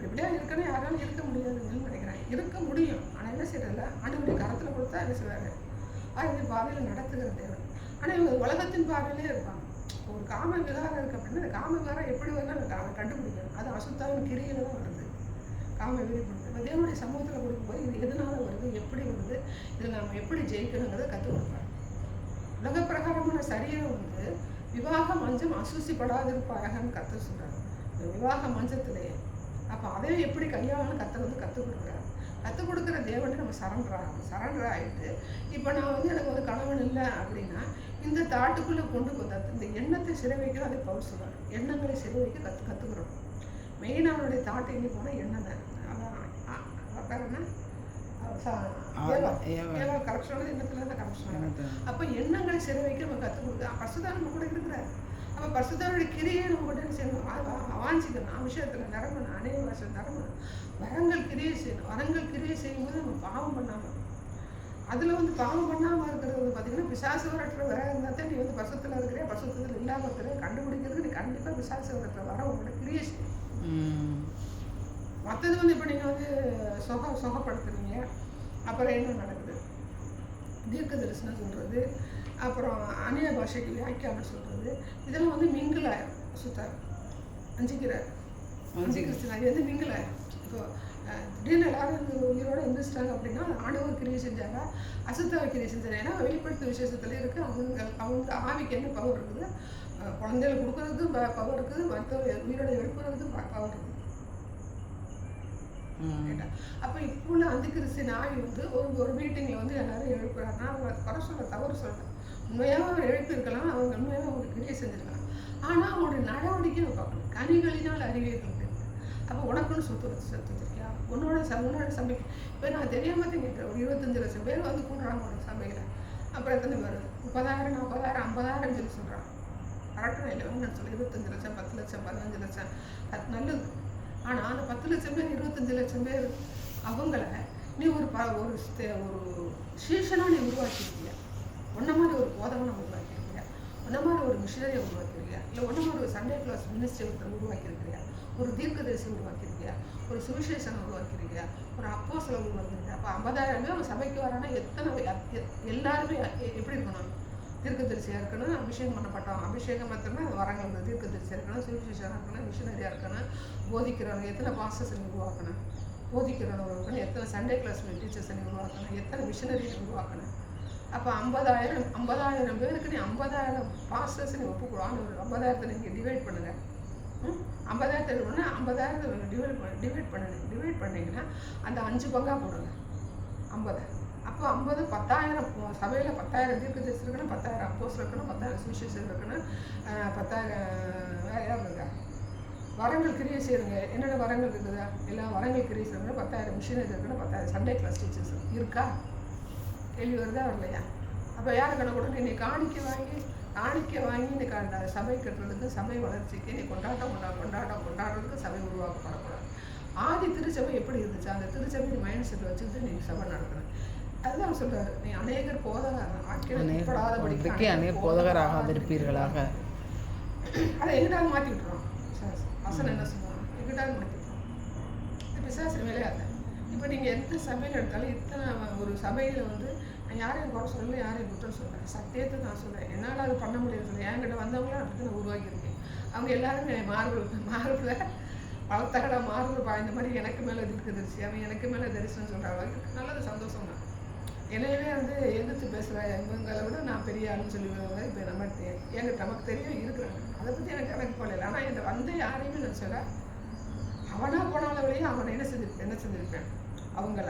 இப்படியா இருக்குன்னா யாராலும் இருக்க முடியாதுன்னு நினைக்கிறேன். இருக்க முடியும், ஆனால் என்ன செய்யறதில்ல. ஆண்டவருடைய கரத்தில் கொடுத்தா என்ன செய்வார், இந்த பார்வையில் நடத்துகிற தேவன். ஆனால் இவங்க உலகத்தின் பார்வையிலே இருப்பாங்க. ஒரு காம விகாரம் இருக்குது அப்படின்னா அந்த காம விகாரம் எப்படி வருதுன்னு அதை கண்டுபிடிக்கணும். அது அசுத்தாவின் கிரியில தான் வருது. காம விரிப்படுது. இப்போ தேவனுடைய சமூகத்தில் கொடுக்கும்போது இது எதனால வருது, எப்படி வருது, இதில் நம்ம எப்படி ஜெயிக்கணுங்கிறத கற்றுக் கொடுப்பாங்க. உலக பிரகாரமான சரீரம் வந்து விவாக மஞ்சம் அசூசிப்படாதிருப்பாரகன்னு கற்று சொல்கிறாங்க. இந்த விவாக மஞ்சத்திலேயே அப்போ அதை எப்படி கையாளணும்னு கற்று வந்து கற்றுக் கொடுக்குறாரு. கற்றுக் கொடுக்குற தேவன்ட்டு நம்ம சரண்டர் ஆகிட்டு இப்போ நான் வந்து எனக்கு ஒரு கணவன் இல்லை அப்படின்னா இந்த தாட்டுக்குள்ளே கொண்டு வந்தா இந்த எண்ணத்தை சிறை வைக்கணும். அதை பவுல் சொல்கிறாங்க, எண்ணங்களை சிறை வைக்க கற்றுக்கிறோம். மெயினாக அவனுடைய தாட்டை எங்கே போனால் எண்ணம் தான். அதான் பேர் என்ன, கரப்ஷன் எண்ணத்துல தான் கரப்ஷன். அப்போ எண்ணங்களை சிறை வைக்க நம்ம கற்றுக் கொடுக்க பரிசுத்தம் நம்ம கூட இருக்கிறார். அப்போ பரிசுத்தனுடைய கிரியை நம்ம கூட செய்யணும், வாஞ்சிக்கணும். விஷயத்தில் நிரம்பணும், அநேக வருஷம் நிரம்பணும். வரங்கள் கிரியை செய்யணும். வரங்கள் கிரியை செய்யும்போது நம்ம பாவம் பண்ணாமல், அதில் வந்து பாவம் பண்ணாமல் இருக்கிறது வந்து பார்த்தீங்கன்னா பிசாசு வரட்டுற வர இருந்தால் தான் நீ வந்து பரிசுத்தில் இருக்கிற பரிசுத்தில் இல்லாமல் இருக்கிற கண்டுபிடிக்கிறது நீ கண்டிப்பாக பிசாசு வரட்டுற வர உங்களோட கிரியை செய்யும். மற்றது வந்து இப்போ நீங்கள் வந்து சுகப்படுத்துறீங்க, அப்புறம் என்ன நடக்குது, தீர்க்க தரிசனம் சொல்கிறது, அப்புறம் அந்நிய பாஷைக்கு வியாக்கியானம் சொல்கிறது, இதெல்லாம் வந்து மிங்கிள் ஆயிரும். சுத்தார் அஞ்சிக்கிறார் கிறிஸ்து அது வந்து மிங்கிள் ஆயிரும். இப்போ திடீர்னு எல்லாரும் உயிரோடு எந்திரிச்சிட்டாங்க அப்படின்னா ஆண்டவர் கிரியை செஞ்சாங்க, அசுத்தாவை கிரியை செஞ்சாங்க. ஏன்னா வெளிப்படுத்த விசேஷத்துல இருக்குது. அவங்க ஆவிக்கு என்ன பவர் இருக்குது, குழந்தைகளை கொடுக்கறதுக்கும் பவர் இருக்குது, மற்றவங்க உயிரோட எழுப்புறதுக்கும் பவர் இருக்குது. அப்போ இப்போ உள்ள அந்த கிறிஸ்டின் ஆவி வந்து ஒரு மீட்டிங்கில் வந்து எல்லாரும் எழுப்புறாங்கன்னா அவங்க குறை சொல்ல தவறு சொல்கிறேன். உண்மையாக அவர் எழுப்பியிருக்கலாம், அவங்க உண்மையாக அவங்க கிரியை செஞ்சுருக்கலாம். ஆனால் அவங்களுடைய நடவடிக்கையை பார்க்கணும். கனிகளினால் அறிவியர்கள். அப்போ உனக்குன்னு சொத்து வச்சிருக்கியா, உன்னோட சமைக்க. இப்போ நான் தெரியாமல் கேட்குறேன், ஒரு 25 லட்சம் பேர் வந்து கூடுறாங்க ஒரு சமையல. அப்புறம் எத்தனை பேர் 30,000 40,000 50,000 சொல்லி சொல்கிறான். கரெக்டாக இல்லை வேணும்னு சொல்லி 25 லட்சம் 10 லட்சம் 15 லட்சம் அது நல்லது. ஆனால் அந்த 10 லட்சம் பேர் 25 லட்சம் பேர் அவங்கள நீ ஒரு சீசனாக நீ உருவாக்கியிருக்கியா, ஒன்றை மாதிரி ஒரு போதவனை உருவாக்கியிருக்கியா, ஒன்றை மாதிரி ஒரு மிஷினரியை உருவாக்கியிருக்கியா, இல்லை ஒன்றை மாதிரி ஒரு சண்டே கிளாஸ் மினிஸ்டர் உருவாக்கியிருக்கியா, ஒரு தீர்க்கதரிசி உருவாக்கியிருக்கியா, ஒரு சுவிசேஷனை உருவாக்கியிருக்கியா, ஒரு அப்போஸ்தலரை உருவாக்கியிருக்கியா. அப்போ 50,000 பேர் அவன் சபைக்கு வரானா எத்தனை எல்லாருமே எப்படி இருக்கணும்? தீர்க்கதரிசியாக இருக்கணும், அபிஷேகம் பண்ணப்பட்டோம், அபிஷேகம் மாத்திரம்னா வரவங்க தீர்க்கதரிசியாக இருக்கணும், சுவிசேஷனாக இருக்கணும், மிஷினரியாக இருக்கணும், போதிக்கிறவங்க எத்தனை பாஸ்டர்ஸ் உருவாக்கணும், போதிக்கிறவங்க இருக்கணும், எத்தனை சண்டே கிளாஸ் டீச்சர்ஸ் உருவாக்கணும், எத்தனை மிஷினரியை உருவாக்கணும். அப்போ 50,000 பேருக்கு நீ 50,000 பாஸ்டர்ஸ் நீ ஒப்புக்கூடாது. ஒரு 50,000 நீங்கள் டிவைட் பண்ணுங்கள். 50,000 50,000 டிவைட் பண்ணிங்கன்னா அந்த 5 பங்காக போடுங்க 50. அப்போ 50 10,000 சபையில் 10,000 தீர்க்கதரிசி இருக்கணும், 10,000 அப்போஸ்தலர் இருக்கணும், 10,000 சுவிசேஷகர் இருக்கணும், 10,000 வேறு யார் இருக்கா? வரங்கள் கிரியை செய்யுங்க. என்னென்ன வரங்கள் இருக்குதா? எல்லா வரங்கள் கிரியை செய்யுங்க. 10,000 மிஷினரி இருக்கணும், 10,000 சண்டே கிளாஸ் டீச்சர்ஸ் இருக்கா? கேள்வி வருதா வரலையா? அப்போ யார் கணக்கு கூட நீ காணிக்க வாங்கி நீ சபை கட்டுறதுக்கு, சபை வளர்ச்சிக்கு நீ கொண்டாடுறதுக்கு சபை உருவாக்கப்படக்கூடாது. ஆதி திருச்சபை எப்படி இருந்துச்சு? அந்த திருச்சபை நீ மைண்ட் செட் வச்சுக்கிட்டு நீ சபை நடத்தணும். அதுதான் சொல்றாரு, நீ அநேகர் போதகராகாதிருப்பீர்களாக. அதை எங்கிட்டாவது மாற்றி விட்டுறோம். அசன் என்ன சொல்லுவாங்க, எங்கிட்டாவது மாற்றி விட்டுறோம். பிசாசு வேலையாக இப்போ நீங்கள் எந்த சபையில் எடுத்தாலும் இத்தனை ஒரு சபையில் வந்து நான் யாரையும் குறை சொல்லலை, யாரையும் குற்றம் சொல்கிறேன், சத்தியத்தை நான் சொல்கிறேன். என்னால் அது பண்ண முடியாது சொல்ல. என்கிட்ட வந்தவங்களும் அப்படி தான் நான் உருவாக்கியிருக்கேன். அவங்க எல்லாருமே மார்பில் வளர்த்தகடா மார்பில் பாய்ந்த மாதிரி எனக்கு மேலே தீர்க்கதரிசி, அவன் எனக்கு மேலே தரிசனம் சொல்கிறாங்க. நல்லது, சந்தோஷம் தான். என்னையவே வந்து எதிர்த்து பேசுகிற இவங்களை விட நான் பெரிய ஆளுன்னு சொல்லிடுவாங்க. இப்போ என்கிட்ட நமக்கு தெரியும் இருக்கிறாங்க. அதை பற்றி எனக்கு போகல. ஆனால் என்கிட்ட வந்து யாரையுமே நான் சொல்ல, அவனாக போனால வழியே அவனை என்ன செஞ்சிருப்பேன் அவங்கள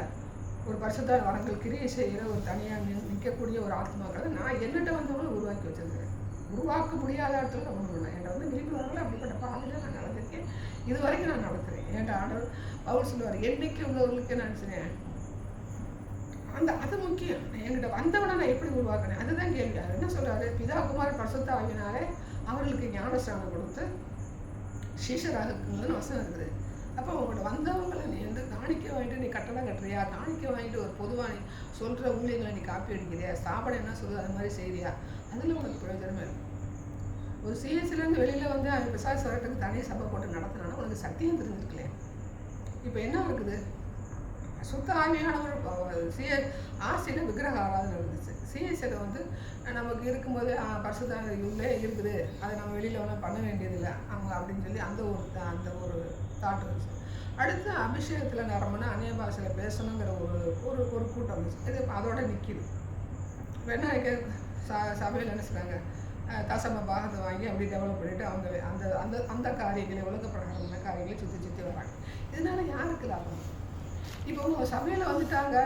ஒரு பரிசுத்த வரங்கள் கிரியை செய்கிற ஒரு தனியாக நிற்கக்கூடிய ஒரு ஆத்மாக்களை நான் என்னட்ட வந்தவங்களும் உருவாக்கி வச்சிருக்கிறேன். உருவாக்க முடியாத இடத்துல ஒன்றும் இல்லை. என்கிட்ட வந்து விழிப்புணர்வுகள் அப்படிப்பட்ட பாதையில் நான் நடந்திருக்கேன். இது வரைக்கும் நான் நடத்துகிறேன். என்கிட்ட ஆண்டவர் பவுல் சொல்லுவார், என்னைக்கு உள்ளவர்களுக்கு நான் சொன்னேன். அது முக்கியம். என்கிட்ட வந்தவனை நான் எப்படி உருவாக்கினேன், அதுதான் கேள்வி. அது என்ன சொல்கிறாரு, பிதா குமாரன் பரிசுத்த ஆவியினாலே அவர்களுக்கு ஞானஸ்நானம் கொடுத்து சீஷராக இருக்குதுன்னு வசனம் இருக்குது. அப்போ அவங்களோட வந்தவங்களை நீ வந்து காணிக்க வாங்கிட்டு நீ கட்டடம் கட்டுறியா, காணிக்க வாங்கிட்டு ஒரு பொதுவாக நீ சொல்கிற ஊழியர்களை நீ காப்பி அடிக்கிறியா, ஸ்தாபனம் என்ன சொல்லுது அது மாதிரி செய்கிறியா, அதில் உனக்கு பிரயோஜனமே இருக்கும். ஒரு சிஎஸ்சிலேருந்து வெளியில் வந்து அது பிசாசு வரட்டுக்கு தனி சபை போட்டு நடத்தினாலும் உனக்கு சத்தியம் தெரிஞ்சிருக்கலையே. இப்போ என்ன இருக்குது, சுத்த ஆவியானவர் ஆசியில் விக்கிரக ஆராதனை இருந்துச்சு. சிஎஸ்சியில் வந்து நமக்கு இருக்கும்போது பரிசுத்த உள்ளே இருக்குது, அதை நம்ம வெளியில் வேணால் பண்ண வேண்டியதில்லை அவங்க அப்படின்னு சொல்லி அந்த ஒரு தாட் இருந்துச்சு. அடுத்து அபிஷேகத்தில் நிரம்பினா அந்நிய பாஷையில் பேசணுங்கிற ஒரு கூட்டம் இருந்துச்சு. இது அதோட நிற்கிது. வேணா சபையில் என்ன செய்றாங்க, தசம பாகத்தை வாங்கி அப்படி டெவலப் பண்ணிவிட்டு அவங்க அந்த காரியங்களை உலகப்படாத காரியங்களை சுற்றி வராங்க. இதனால யாருக்கு லாபம்? இப்போ உங்க சபையில் வந்துட்டாங்க,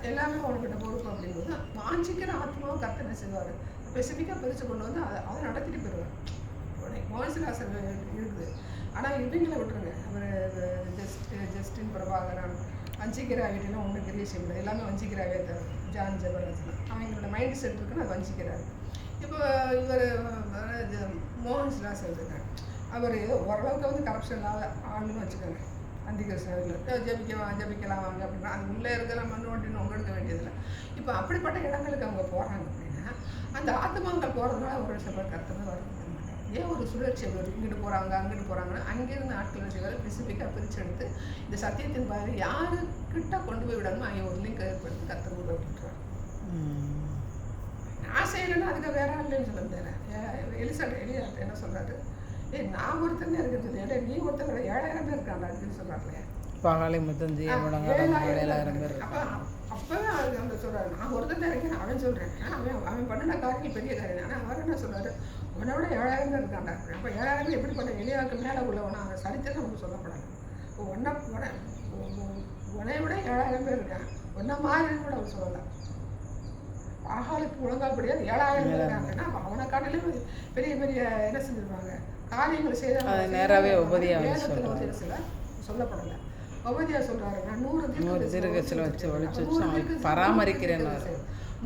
எல்லாமே உனக்கிட்ட பொறுப்பு அப்படிங்கும்போது வாஞ்சிக்கிற ஆத்மாவும் கர்த்தர் என்ன செய்வார், ஸ்பெசிஃபிக்காக பிரித்து கொண்டு வந்து அதை நடத்திட்டு போயிடுவார். மோகன்சிலாசன் இருக்குது. ஆனால் இவங்களை விட்டுருங்க, அவர் ஜஸ்டின் பிரபாகரன் வஞ்சிக்கிறாவிட்டுனா ஒன்றும் பெரிய செய்யக்கூடாது. எல்லாமே வஞ்சிக்கிறாவே தவிர ஜான் ஜபராஜன் அவங்களோட மைண்ட் செட் இருக்குன்னு அது வஞ்சிக்கிறாரு. இப்போ இவர் மோகன்சிலாசன் இருக்காங்க, அவர் ஏதோ ஓரளவுக்கு வந்து கரப்ஷன் இல்லாத ஆளுன்னு வச்சுக்கோங்க. அந்திகிருஷ்ணர்கள் ஜபிக்கலாம் வாங்க அப்படின்னா அது உள்ளே இருக்கலாம் மண் வண்டின்னு அவங்க எடுக்க வேண்டியதில்லை. இப்போ அப்படிப்பட்ட இடங்களுக்கு அவங்க போகிறாங்க அப்படின்னா அந்த ஆத்மாக்கள் போகிறதுனால ஒரு சபை கருத்து தான் வருது. ஏன் ஒரு சுழற்சி வரும், இங்கிட்டு போகிறாங்க அங்கிட்டு போகிறாங்கன்னா அங்கேருந்து ஆட்கள் செய்வார் ஸ்பெசிஃபிக்காக பிரித்து எடுத்து இந்த சத்தியத்தின் பாதை யாருக்கிட்ட கொண்டு போய் விடணுமோ அங்கே ஒரு லிங்க் ஏற்படுத்தி கற்று விட்டுறாங்க. நான் செய்யலைன்னா அதுக்கு வேற இல்லைன்னு சொல்ல முடியாது. எலியாட்ட என்ன சொல்கிறாரு, நான் ஒருத்தன் இருக்கிறது இல்லை, நீ ஒருத்தர் 7,000 பேர் இருக்காங்க அப்படின்னு சொல்கிறாங்களே. பாகாலை முத்தந்தி 7,000 பேர். அப்போவே அவங்க சொல்கிறாரு, நான் ஒருத்தன் தான் இருக்கேன் அவன் சொல்கிறேன். அவன் பண்ணின காரியம் பெரிய காரியம். ஆனால் அவர் என்ன சொல்கிறாரு, உன்னை விட 7,000 பேர் இருக்காண்டா. அப்போ 7,000 எப்படி பண்ண எலியாவுக்கு மேலே உள்ளவனா அவன் சரித்திரம் நமக்கு சொல்லப்படாது. உன்னை விட 7,000 பேர் இருக்கான், ஒன்றை மாதிரின்னு கூட அவர் சொல்லலாம். பாகாலுக்கு ஒழுங்காப்படியாது 7,000 பேர் இருக்காங்கன்னா அப்போ அவனை காட்டிலும் பெரிய பெரிய என்ன செஞ்சிருப்பாங்க காரியங்கள் செய்தாங்க. நேராகவே சொல்லப்படலை. உபதியா சொல்றாரு, நான் 100 தீர்க்கதரிசிகளை வச்சு பராமரிக்கிறேன்.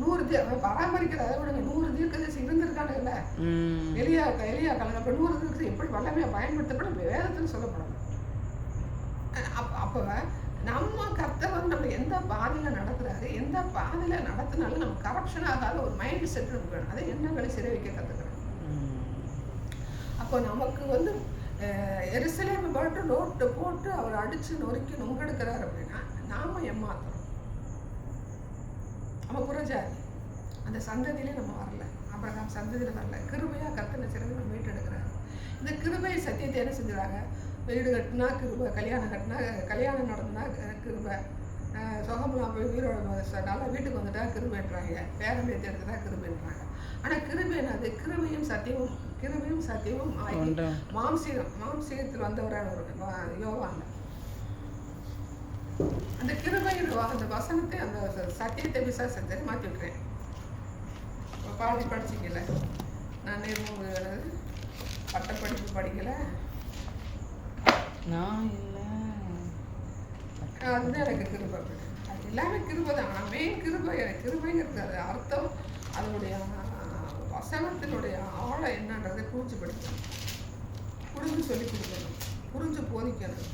100 பராமரிக்கிற அதை விட 100 தீர்க்கதரிசி இருந்திருக்காங்க. சொன்னாங்கல்ல, எலியா கலங்க பெண்ணுறது எப்படி வல்லமையாக பயன்படுத்தப்படும் வேதத்தில் சொல்லப்படும். அப்போ நம்ம கர்த்தர் வந்து நம்ம எந்த பாதையில் நடத்துறாரு, எந்த பாதையில் நடத்தினாலும் நம்ம கரப்ஷன் ஆகாத ஒரு மைண்ட் செட் நமக்கு வேணும். அதை எண்ணங்களை சிறை வைக்க கற்றுக்கிறோம். அப்போ நமக்கு வந்து எருசலேம் பாட்டு நோட்டு போட்டு அவர் அடித்து நொறுக்கி நொங்கெடுக்கிறார் அப்படின்னா நாம ஏமாத்துறோம். நம்ம புறஜாதி அந்த சந்ததியிலே நம்ம வரல, அப்புறம் சந்ததியில் வரல. கிருபையாக கர்த்தனை சிறகு நம்ம மீட்டெடுக்கிறாரு. இந்த கிருபை சத்தியத்தை என்ன செஞ்சுறாங்க? வீடு கட்டினா கிருபை, கல்யாணம் நடந்தனா கிருபை, சொகமெல்லாம் போய் உயிரோட நல்லா வீட்டுக்கு வந்துட்டா கிருபைன்றாங்க, பேரம்பேத்தி எடுத்துட்டா கிருபைன்றாங்க. ஆனால் கிருபை என்னது? கிருபையும் சத்தியமும் ஆகி மாம்சீகத்தில் வந்தவரான ஒரு யோவாங்க. அந்த கிருபை அந்த வசனத்தை அந்த சத்தியத்தை விசாரிச்சதை மாற்றி விட்டுறேன். பாதி படிச்சிக்கல, நான் பட்டப்படிப்பு படிக்கலை, நான் இல்லை, அதுதான் எனக்கு கிருபை. அது எல்லாமே கிருபை தான். ஆனால் மெயின் கிருபைங்கிறது அது அர்த்தம், அதனுடைய வசனத்தினுடைய ஆழை என்னன்றதை புரிஞ்சு படிக்கணும், புரிஞ்சு சொல்லி கொடுக்கணும், புரிஞ்சு போதிக்கணும்.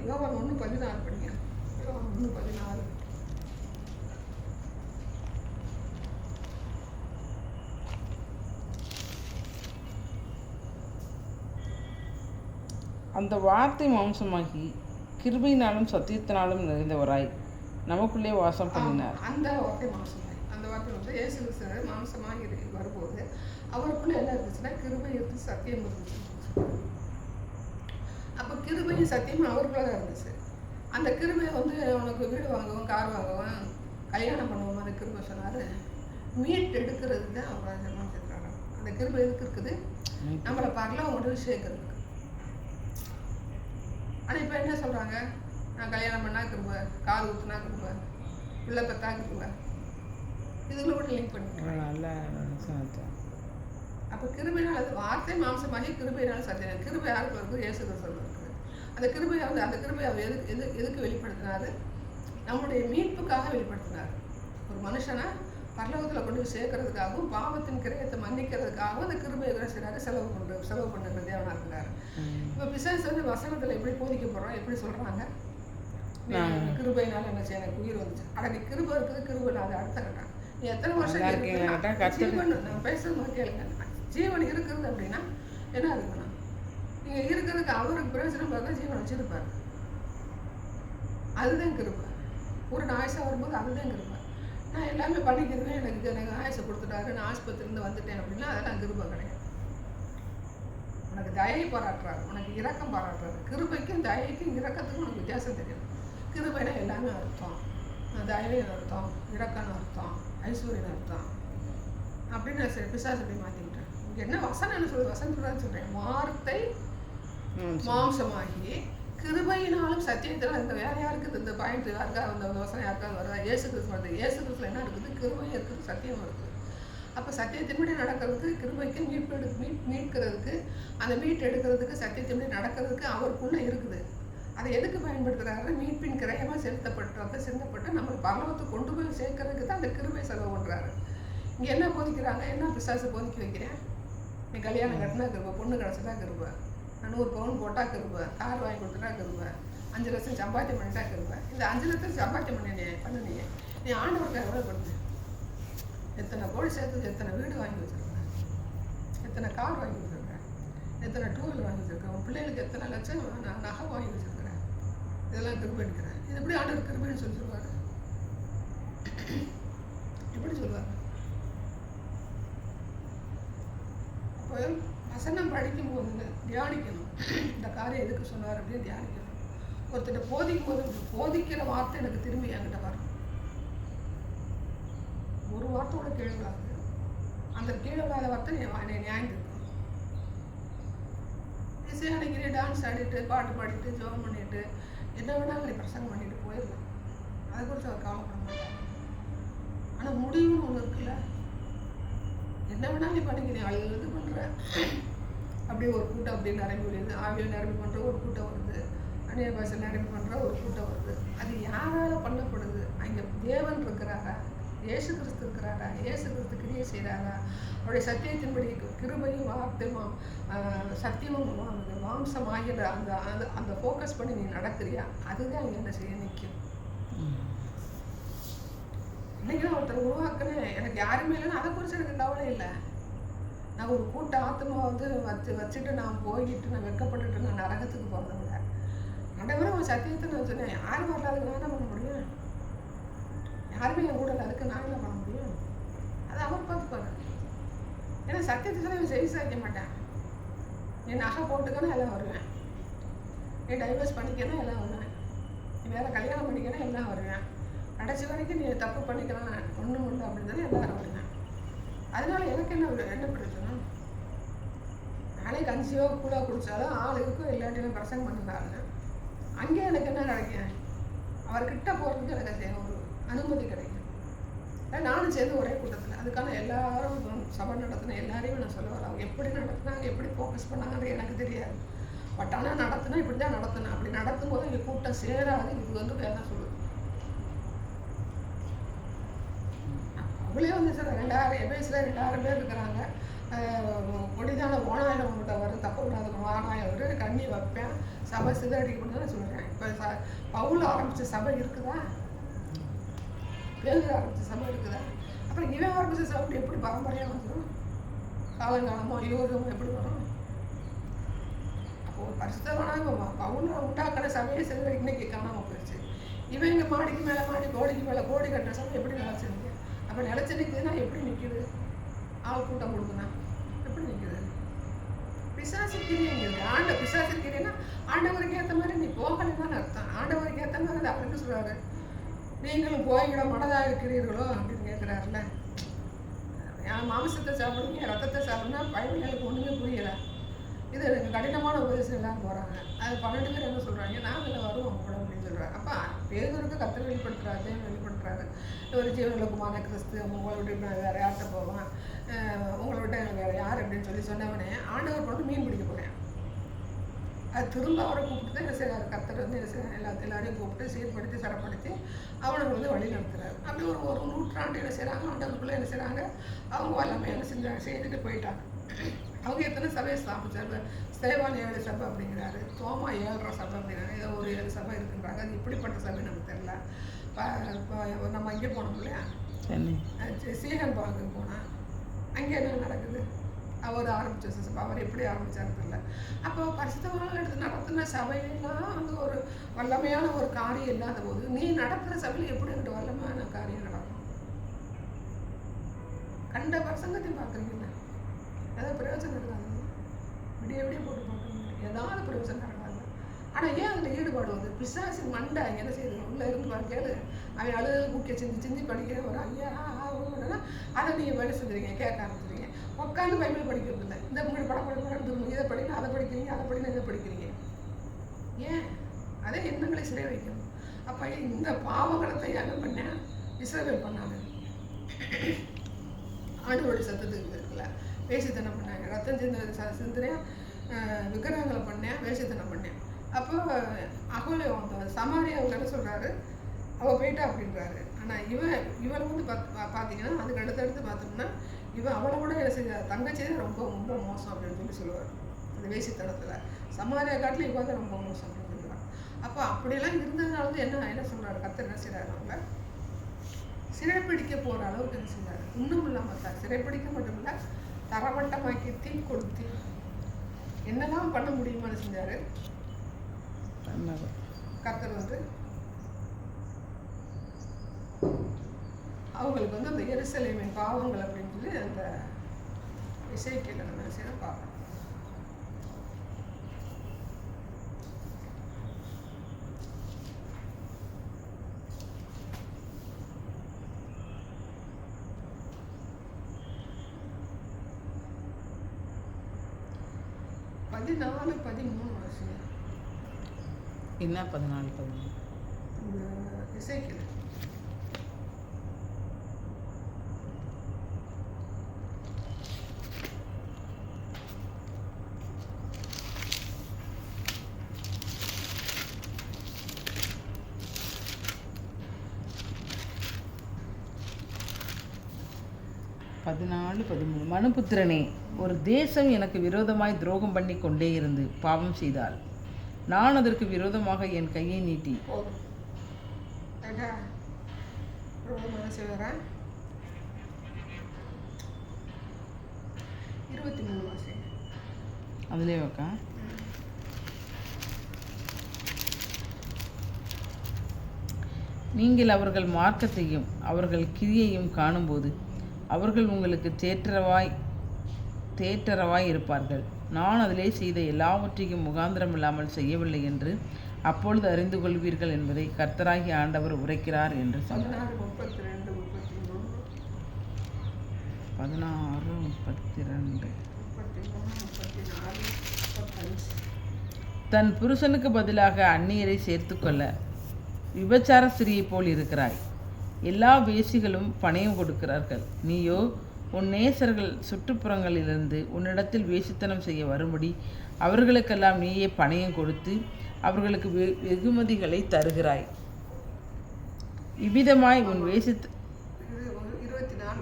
யோவான் 1:14 படிங்க. யோவான் 1:14. அந்த வார்த்தை மாம்சமாகி கிருபையினாலும் சத்தியத்தினாலும் நிறைந்தவராய் நமக்குள்ளே வாசம் பண்ணினார். அந்த வார்த்தை மாம்சமாகி, அந்த வார்த்தை வந்து இயேசு கிறிஸ்து மாம்சமாகி வரும்போது அவருக்குள்ள என்ன இருந்துச்சுன்னா கிருபை இருந்து சத்தியம் இருந்துச்சு. அப்போ கிருபையும் சத்தியமும் அவருக்குள்ள தான் இருந்துச்சு. அந்த கிருபை வந்து உனக்கு வீடு வாங்குவோம், கார் வாங்குவோம், கல்யாணம் பண்ணுவோம், அந்த கிருபை சொன்னார். மீட் எடுக்கிறது தான் அவர் செஞ்சுருக்காங்க. அந்த கிருபை எதுக்கு இருக்குது? நம்மளை பரலாம் ஒரு சேர்க்கறதுக்கு. ஆனால் இப்போ என்ன சொல்கிறாங்க? நான் கல்யாணம் பண்ணால் கிருபை, கார் ஊற்றுனா கிருபை, பிள்ளை பத்தா கிருபை, இதுக்குள்ள கூட லிங்க் பண்ணிட்டு. அப்போ கிருபையினால் அது வார்த்தை மாம்சமாகி கிருபையினால் சத்தியம். கிருபை யாருக்கு வருது? இயேசு கிறிஸ்துவுக்கு இருக்குது. அந்த கிருபை வந்து அந்த கிருபை அவர் எதுக்கு வெளிப்படுத்தினார்? நம்முடைய மீட்புக்காக வெளிப்படுத்தினார். ஒரு மனுஷனை பரலோகத்தில் கொண்டு போய் சேர்க்கறதுக்காகவும் பாவத்தின் கிரயத்தை மன்னிக்கிறதுக்காகவும் அந்த கிருபை செய்கிறாரு, செலவு பண்ணுற தேவனாக இருக்கிறார். இப்போ பிசாசு வந்து வசனத்தில் எப்படி போதிக்க போகிறோம், எப்படி சொல்கிறாங்க? கிருபையினால என்ன செய்ய எனக்கு உயிர் வந்துச்சு. ஆனால் நீ கிருபை இருக்குது, கிருபை அது அடுத்த கட்டம். நீ எத்தனை வருஷம் ஜீவன், நான் பேசுறது மாதிரி கேளுங்க, ஜீவன் இருக்கிறது அப்படின்னா என்ன இருக்கணும்? நீங்கள் இருக்கிறதுக்கு அவருக்கு பிரயோஜனம் பார்த்தா ஜீவன் வச்சுருப்பாரு. அதுதான் கிருபை. ஒரு ஆயுசம் வரும்போது அதுதான் கிருபை. நான் எல்லாமே பண்ணிக்கிறேன், எனக்கு ஆயுசை கொடுத்துட்டாரு, நான் ஆஸ்பத்திரிலேருந்து வந்துட்டேன் அப்படின்னா அதெல்லாம் கிருபை கிடையாது. உனக்கு தயை பாராட்டுறாரு, உனக்கு இரக்கம் பாராட்டுறாரு. கிருபைக்கும் தயைக்கும் இரக்கத்துக்கும் உனக்கு வித்தியாசம் தெரியும். கிருபைனா எல்லாமே அர்த்தம், தயவின் அர்த்தம், இரக்கம்னு அர்த்தம், ஐஸ்வர்யன் அர்த்தம் அப்படின்னு நான் பிசாசு அப்படி மாற்றிக்கிட்டேன். என்ன வசனம் என்ன சொல்லுது? வசனத்துதான் சொல்கிறேன். வார்த்தை மாம்சமாகி கிருபையினாலும் சத்தியத்தினால் இந்த வேற யாருக்கு இந்த பாயிண்ட் யாருக்காக அந்த வசனம் யாருக்காவது வருதா? இயேசு கிறிஸ்து வருது. இயேசு கிறிஸ்துல என்ன இருக்குது? கிருபையும் இருக்குது, சத்தியம் இருக்குது. அப்போ சத்தியத்தின்படி நடக்கிறதுக்கு, கிருபைக்கு மீட்கிறதுக்கு, அந்த மீட் எடுக்கிறதுக்கு, சத்தியத்தின்படி நடக்கிறதுக்கு அவருக்குள்ளே இருக்குது. அதை எதுக்கு பயன்படுத்துகிறாரு? மீட்பின் கிரயமாக சிந்தப்பட்டு நம்ம பரலோகத்தை கொண்டு போய் சேர்க்கறதுக்கு தான் அந்த கிருபை செலவு பண்ணுறாரு. இங்கே என்ன போதிக்கிறாங்க? என்ன பிசாசு போதிக்க வைக்கிறேன்? நீ கல்யாணம் கட்டினா கிருபை, பொண்ணு கிடச்சிட்டா கிருபை, 100 பவுன் போட்டால் கிருபை, கார் வாங்கி கொடுத்துட்டா கிருபை, 5 லட்சம் சம்பாத்தியம் பண்ணிட்டா கிருபை. இந்த 5 லட்சம் சம்பாத்தியம் பண்ணினீங்க, நீ ஆண்டவருக்கு எவ்வளோ கொடுத்து? எத்தனை கோடி சேர்த்து, எத்தனை வீடு வாங்கி வச்சுருக்கேன், எத்தனை கார் வாங்கி வச்சுருக்கேன், எத்தனை டூவீலர் வாங்கி வச்சுருக்கேன், உன் பிள்ளைகளுக்கு எத்தனை லட்சம் நான் நகை வாங்கி வச்சுருக்கிறேன், இதெல்லாம் கிருபை எடுக்கிறேன். இது எப்படி ஆண்டவர் கிருபைன்னு சொல்லுவார்? எப்படி சொல்லுவார்? அப்போ வசனம் படிக்கும்போது தியானிக்கணும். இந்த காரியம் எதுக்கு சொன்னார் அப்படின்னு தியானிக்கணும். ஒருத்தர் போதிக்கும் போது போதிக்கிற வார்த்தை எனக்கு திரும்பி என்கிட்ட வரும். ஒரு வார்த்தையோட கீழே விழாது. அந்த கீழே விழாத வார்த்தை என்னை நியாயம் இருக்கும். இசை அன்னைக்கு டான்ஸ் ஆடிட்டு, பாட்டு பாடிட்டு, ஜோம் பண்ணிட்டு, என்ன வேணாலும் நீ பிரசங்கம் பண்ணிட்டு போயிடலாம். அதை குறித்து அவர் என்ன வேணாலும் நீ பண்ணிக்கிறேன், அழுது பண்ணுற. அப்படியே ஒரு கூட்டம் அப்படியே நிரம்பி வருது, ஆவியில் நிரம்பி பண்ணுற ஒரு கூட்டம் வருது, அந்நிய பாஷை நிரம்பி பண்ணுற ஒரு கூட்டம் வருது. அது யாரால் பண்ணப்படுது? அங்கே தேவன் இருக்கிறாரா? இயேசு கிறிஸ்து இருக்கிறாரா? இயேசு கிறிஸ்து கிரியை செய்கிறாரா? அவருடைய சத்தியத்தின்படி கிருபையும் வார்த்தையும் சத்தியமும் மாம்சம் ஆகிற அந்த அந்த அந்த ஃபோக்கஸ் பண்ணி நீ நடக்கிறியா? அதுதான் இங்கே என்ன செய்ய நிற்கும். இன்னைக்கு தான் ஒருத்தர் உருவாக்குனேன், எனக்கு யாருமே இல்லைன்னா அதை குறித்து எனக்கு கவலை இல்லை. நான் ஒரு கூட்ட ஆத்மா வச்சுட்டு நான் போய்கிட்டு நான் வெக்கப்பட்டுட்டு நான் நரகத்துக்கு போகிறத விட ஆண்டவரே ஒரு சத்தியத்தை நான் சொன்னேன், யாரும் வரல, அதுக்கு நான் என்ன பண்ண முடியும்? யாருமே என் கூட இல்லை, அதுக்கு நான் என்ன பண்ண முடியும்? அதை அவர் பார்த்துப்பாரு. ஏன்னா சத்தியத்தை சொல்லி செய்தி சாய்க்க மாட்டேன். நீ நகை போட்டுக்கணும் எல்லாம் வருவேன், நீ டைவர்ஸ் பண்ணிக்கணும் எல்லாம் வருவேன், நீ வேற கல்யாணம் பண்ணிக்கணும் எல்லாம் வருவேன், கடைசி வரைக்கும் நீ தப்பு பண்ணிக்கலாம் ஒன்றும் உண்டு அப்படின்னு சொல்லி எல்லாரும் வருவேன். அதனால எனக்கு என்ன பிரச்சனை? நானே கன்சியோ கூட குடித்தாலும் ஆள் இருக்கும், இல்லாட்டியும் பிரசங்கம் பண்ணுறாங்க. அங்கே எனக்கு என்ன கிடைக்கும்? அவர்கிட்ட போகிறதுக்கு எனக்கு ஒரு அனுமதி கிடைக்கும். நானும் சேர்ந்து ஒரே கூட்டத்தில் அதுக்கான எல்லாரும் சபை நடத்தின எல்லாரையும் நான் சொல்லுவேன். அவங்க எப்படி நடத்தினாங்க, எப்படி ஃபோக்கஸ் பண்ணாங்கன்னு எனக்கு தெரியாது. பட் ஆனால் நடத்தினா இப்படி தான் நடத்தினேன். அப்படி நடத்தும் போது இங்கே கூட்டம் சேராது. இது வந்து வேலை சொல்லுது. அவங்களே வந்து சார் 2000 வயசுல 2000 பேர் இருக்கிறாங்க. கொடிதான ஓனாயம் உங்கள்கிட்ட வரும், தப்பு விடாத ஓனாயம் வரும், கண்ணி வைப்பேன், சபை சிதறடிக்கணும்னு தான் சொல்கிறேன். இப்போ பவுல் ஆரம்பித்த சபை இருக்குதா? பேர் ஆரம்பித்த சபை இருக்குதா? அப்புறம் இவன் ஆரம்பித்த சபை எப்படி பரம்பரையாக வந்துடும்? காலங்காலமோ யோகமோ எப்படி வரும்? அப்போ ஒரு பரிசுத்தமான பவுல் உண்டாக்கின சபையை சிதற இன்னைக்கு காணாமல் போயிடுச்சு. இவன் இங்கே மாடிக்கு மேலே மாடி, கோடிக்கு மேலே கோடி கட்டுற சபை எப்படி நிலச்சிருக்கு? அப்போ நிலச்சி நிற்குதுன்னா எப்படி நிற்குது? ஆள் கூட்டம் கொடுக்குன்னா எப்படி நிற்குது? பிசாசிக்கிறியங்கிறது பிசாசிக்கிறியன்னா ஆண்டவருக்கு ஏற்ற மாதிரி நீ போகலைன்னு அர்த்தம். ஆண்டவருக்கு ஏற்ற மாதிரி அது அவருக்கு சொல்கிறாரு, நீங்களும் போய்கிட மனதாக இருக்கிறீர்களோ அப்படின்னு கேட்குறாருல. என் மாம்சத்தை சாப்பிடுங்க, என் ரத்தத்தை சாப்பிடுனா பைபிள் எனக்கு ஒன்றுமே புரியலை. இது எனக்கு கடினமான உபதேசம் எல்லாம் போகிறாங்க. அது 12 பேர் என்ன சொல்கிறாங்க, நாங்கள் வருவோம் கூட அப்படின்னு சொல்கிறாங்க. அப்போ பேருக்கு கத்தர் வெளிப்படுத்துறாரு, தேவன் வெளிப்படுத்துறாரு. ஒரு ஜீவனுக்குமான கிறிஸ்து உங்களை விட்டு நான் வேறு யார்கிட்ட போவேன், உங்களை விட்டு வேறு யார் அப்படின்னு சொன்னவனே ஆண்டவர் கொண்டு மீன் பிடிக்க போகிறேன். அது திரும்ப அவரை கூப்பிட்டு தான் என்ன செய்கிறாரு, கத்தர் வந்து என்ன செய்யறாரு, எல்லாரையும் கூப்பிட்டு சீர்படுத்தி சரப்படுத்தி அவனுக்கு வந்து வழி நடத்துறாரு. அப்படி ஒரு நூற்றாண்டு என்ன செய்கிறாங்க, ஆண்டவருக்குள்ளே என்ன செய்கிறாங்க, அவங்க எல்லாமே என்ன செய்துட்டு போயிட்டாங்க. அவங்க எத்தனை சபையை ஸ்தாபிச்சாரு? ஸ்தேவான் 7 சபை அப்படிங்கிறாரு, தோமா 7 சபை அப்படிங்கிறாரு, ஏதோ ஒரு 7 சபை இருக்குன்றாங்க. அது இப்படிப்பட்ட சபை நமக்கு தெரியல. நம்ம அங்கே போனோம் இல்லையா, சீகன் பார்க்க போனால் அங்கே என்ன நடக்குது? அவர் ஆரம்பித்த சபை அவர் எப்படி ஆரம்பித்தாரு தெரியல. அப்போ பரிசுத்தவான்கள் எடுத்து நடத்தின சபையெல்லாம் வந்து ஒரு வல்லமையான ஒரு காரியம் இல்லாத போது நீ நடத்துகிற சபையில் எப்படி என்கிட்ட வல்லமையான காரியம் நடக்கும்? கண்ட பிரசங்கத்தையும் பார்க்குறீங்களா? ஏதாவது பிரயோஜனம் இருக்காது. விடிய போட்டு பார்க்குறீங்க, ஏதாவது பிரயோஜனம் நடக்காது. ஆனால் ஏன் அதில் ஈடுபாடு வந்து பிசாசின் மண்டை என்ன செய்யுது? உள்ளே இருந்து பார்க்கல அவன் அழுது முக்கிய சிந்தி படிக்கிற ஒரு ஐயா ஆகும்னா அதை நீங்கள் வேலை செஞ்சுருங்க, கேட்க ஆரம்பிச்சுருங்க. உட்காந்து பைபிள் படிக்கிறது இல்லை. இந்த மூணு படம் இதை படிக்கணும், அதை படிக்கிறீங்க, அதை படிக்கணும், இதை படிக்கிறீங்க. ஏன்? அதே எண்ணங்களை சிறை வைக்கணும். அப்போ இந்த பாவங்களை தயாரம் பண்ண இஸ்ரவேல் பண்ணாங்க. ஆண்டவருடைய சத்தத்துக்கு இருக்குல்ல, வேசித்தனம் பண்ணாங்க, ரத்தம் சிந்தினேன், விக்கிரகங்களை பண்ணேன், வேசித்தனம் பண்ணேன். அப்போ அகோலே சமாரியாவுக்கு என்ன சொல்கிறாரு, அவள் போயிட்டா அப்படின்றாரு. ஆனால் இவளை வந்து பார்த்தீங்கன்னா அதுக்கு அடுத்தடுத்து பார்த்தோம்னா இவன் அவளை கூட என்ன செய்ய தங்கச்சி தான் ரொம்ப ரொம்ப மோசம் அப்படின்னு சொல்லுவார். அந்த வேசித்தனத்தில் சமாரியா காட்டில் இவன் தான் ரொம்ப மோசம் அப்படின்னு சொல்லுவார். அப்போ அப்படியெல்லாம் இருந்ததுனால வந்து என்ன சொல்கிறாரு, கர்த்தர் என்ன செய்கிறாரு, அவங்க சிறைப்பிடிக்க போகிற அளவுக்கு என்ன செய்கிறாரு. இன்னும் இல்லாமல் சிறைப்பிடிக்க மட்டும் இல்லை, தரமட்டமாக்கி தீ கொடுத்து என்னெல்லாம் பண்ண முடியுமான்னு செஞ்சார் கர்த்தர் வந்து. அவங்களுக்கு வந்து அந்த எருசலேமின் பாவங்கள் அப்படின்னு சொல்லி அந்த இசைக்கில் நம்ம செய்ய பார்க்கலாம். என்ன 14-13 இசைக்கில் 14:13 மனுபுத்திரனே, ஒரு தேசம் எனக்கு விரோதமாய் துரோகம் பண்ணி கொண்டே இருந்து பாவம் செய்தால் நான் அதற்கு விரோதமாக என் கையை நீட்டி போதும். ஏண்டா, ரொம்ப மனசு வரேன். 23 வாசி. அதிலே வைக்கா. நீங்கள் அவர்கள் மார்க்கத்தையும் அவர்கள் கிரியையும் காணும்போது அவர்கள் உங்களுக்கு தேற்றரவாய் இருப்பார்கள். நான் அதிலே செய்த எல்லாவற்றையும் முகாந்திரம் இல்லாமல் செய்யவில்லை என்று அப்பொழுது அறிந்து கொள்வீர்கள் என்பதை கர்த்தராகிய ஆண்டவர் உரைக்கிறார் என்று சொன்னார். 16:32 தன் புருஷனுக்கு பதிலாக அந்நியரை சேர்த்துக்கொள்ள விபச்சார ஸ்திரியை போல் இருக்கிறாய். எல்லா வேசிகளும் பணயம் கொடுக்கிறார்கள். நீயோ உன் நேசர்கள் சுற்றுப்புறங்களிலிருந்து உன்னிடத்தில் வேசித்தனம் செய்ய வரும்படி அவர்களுக்கெல்லாம் நீயே பணயம் கொடுத்து அவர்களுக்கு வெகுமதிகளை தருகிறாய். இவ்விதமாய் உன் 24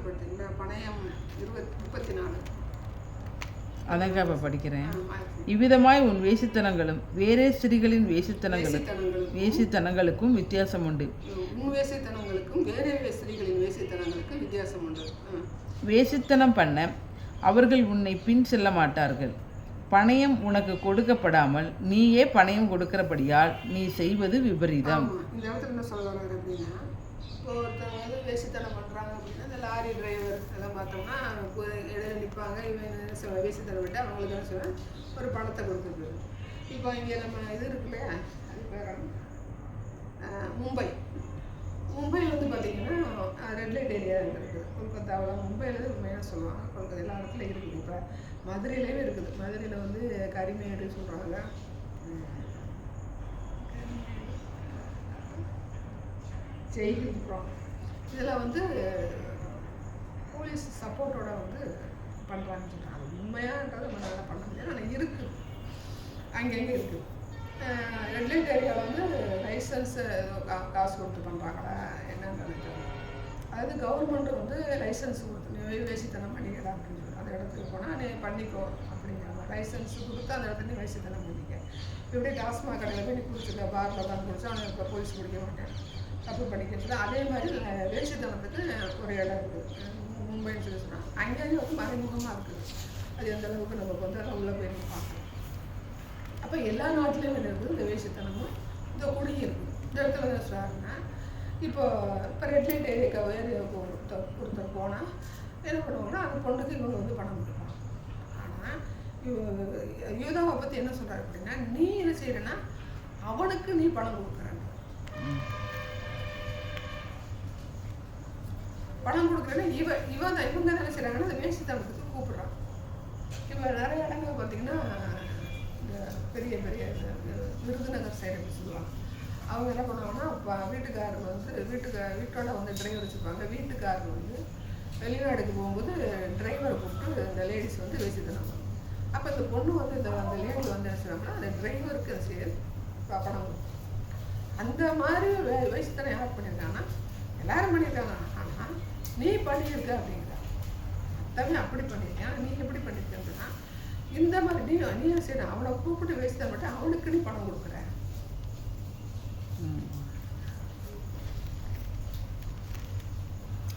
பார்த்தீங்கன்னா பணயம் 34. அதங்க இப்போ படிக்கிறேன். இவ்விதமாய் உன் வேசித்தனங்களும் வேறே ஸ்திரீகளின் வேசித்தனங்களுக்கும் வித்தியாசம் உண்டு. வேசித்தனம் பண்ண அவர்கள் உன்னை பின் செல்ல மாட்டார்கள். பணயம் உனக்கு கொடுக்கப்படாமல் நீயே பணயம் கொடுக்கிறபடியால் நீ செய்வது விபரீதம். இந்த இடத்துல என்ன சொல்கிறாங்க அப்படின்னா, ஒருத்தவங்க வந்து வேசித்தனம் பண்ணுறாங்க அப்படின்னா, இந்த லாரி டிரைவர் எல்லாம் பார்த்தோம்னா இடையில நிற்பாங்க. இவன் வேசித்தனம் விட்டு அவங்களுக்கு என்ன சொல்லுவேன், ஒரு பணத்தை கொடுத்துருக்கு. இப்போ இங்கே நம்ம இது இருக்கு இல்லையா, அது பேர் மும்பை வந்து பார்த்திங்கன்னா ரெட் லைட் ஏரியா இருக்குது. கொல்கத்தாவில் மும்பையில் உண்மையாக சொல்லுவாங்க. கொல்கத்தா எல்லா இடத்துலையும் இருக்குது. இப்போ மதுரையிலேயே இருக்குது. மதுரையில் வந்து கரிமேடு சொல்கிறாங்க. ஜெய்ஹிந்த்புரம் இதில் வந்து போலீஸ் சப்போர்ட்டோட வந்து பண்ணுறாங்கன்னு சொல்கிறாங்க. உண்மையான்றது நம்ம நல்லா பண்ண முடியாது, ஆனால் இருக்குது, அங்கங்கே இருக்குது. ரெட் லைட் ஏரியாவில் வந்து லைசன்ஸு காசு கொடுத்து பண்ணுறாங்களா என்னன்னு நினைக்கிறேன். அதாவது கவர்மெண்ட்டு வந்து லைசன்ஸ் கொடுத்து நீ வேசித்தனம் பண்ணிக்கலாம் அப்படின்னு சொல்லி அந்த இடத்துக்கு போனால் நீ பண்ணிக்கோ அப்படிங்கிறாங்க. லைசன்ஸ் கொடுத்து அந்த இடத்துல நீ வேசித்தனம் பண்ணிக்க. இப்படி டாஸ்மாக் கடையில் போய் நீ குடிச்சிருக்க, பாரில் தான் குடிச்சா அவனை இப்போ போலீஸ் பிடிக்க மாட்டேன், தப்பு பண்ணிக்கிறது. அதே மாதிரி வேசித்தனத்துக்கு ஒரு இடம் இருக்குது மும்பைன்னு சொல்லி சொன்னால். அங்கேயும் வந்து மறைமுகமாக இருக்குது. அது எந்த அளவுக்கு நமக்கு வந்து அதை உள்ளே போய் பார்க்கணும். அப்போ எல்லா நாட்டிலையும் இருக்குது இந்த வேசித்தனமும் இந்த குடியும் இருக்குது. இந்த இடத்துல என்ன சொல்கிறாருன்னா, இப்போ ரெட் லைட் ஏரியாவுக்கு ஒருத்தர் போனால் என்ன பண்ணுவாங்கன்னா அந்த பொண்ணுக்கு இவங்க வந்து பணம் கொடுப்பாங்க. ஆனால் யூதாவை பற்றி என்ன சொல்கிறாரு அப்படின்னா, நீ என்ன செய்யறன்னா அவனுக்கு நீ பணம் கொடுக்குறாங்க. பணம் கொடுக்குறேன்னா இவங்க என்ன செய்கிறாங்கன்னா அந்த வேசித்தனத்துக்கு கூப்பிடுறான். இப்போ நிறைய இடங்கள் பார்த்தீங்கன்னா இந்த பெரிய விருதுநகர் சைடு அப்படி சொல்லுவாங்க. அவங்க என்ன பண்ணுவாங்கன்னா, வீட்டுக்காரர் வந்து வீட்டோட வந்து டிரைவர் வச்சுருப்பாங்க. வீட்டுக்காரர் வந்து வெளிநாடுக்கு போகும்போது டிரைவரை கூப்பிட்டு இந்த லேடிஸ் வந்து வேசித்தனம் பண்ணும். அப்போ இந்த பொண்ணு வந்து அந்த லேடி வந்து என்ன செய்வாங்கன்னா அந்த டிரைவருக்கு பணம் கொடுக்கும். அந்த மாதிரி வேசித்தனம் யார் பண்ணியிருக்காங்கன்னா எல்லாரும் பண்ணியிருக்காங்க. ஆனால் நீ பண்ணியிருக்க அப்படிங்கிற அத்தமே அப்படி பண்ணியிருக்கேன், நீ எப்படி பண்ணியிருக்கேன்னா இந்த மாதிரி நீ சரி அவனை கூப்பிட்டு வேசித்தனம் மட்டும் அவனுக்கு நீ பணம் கொடுக்குற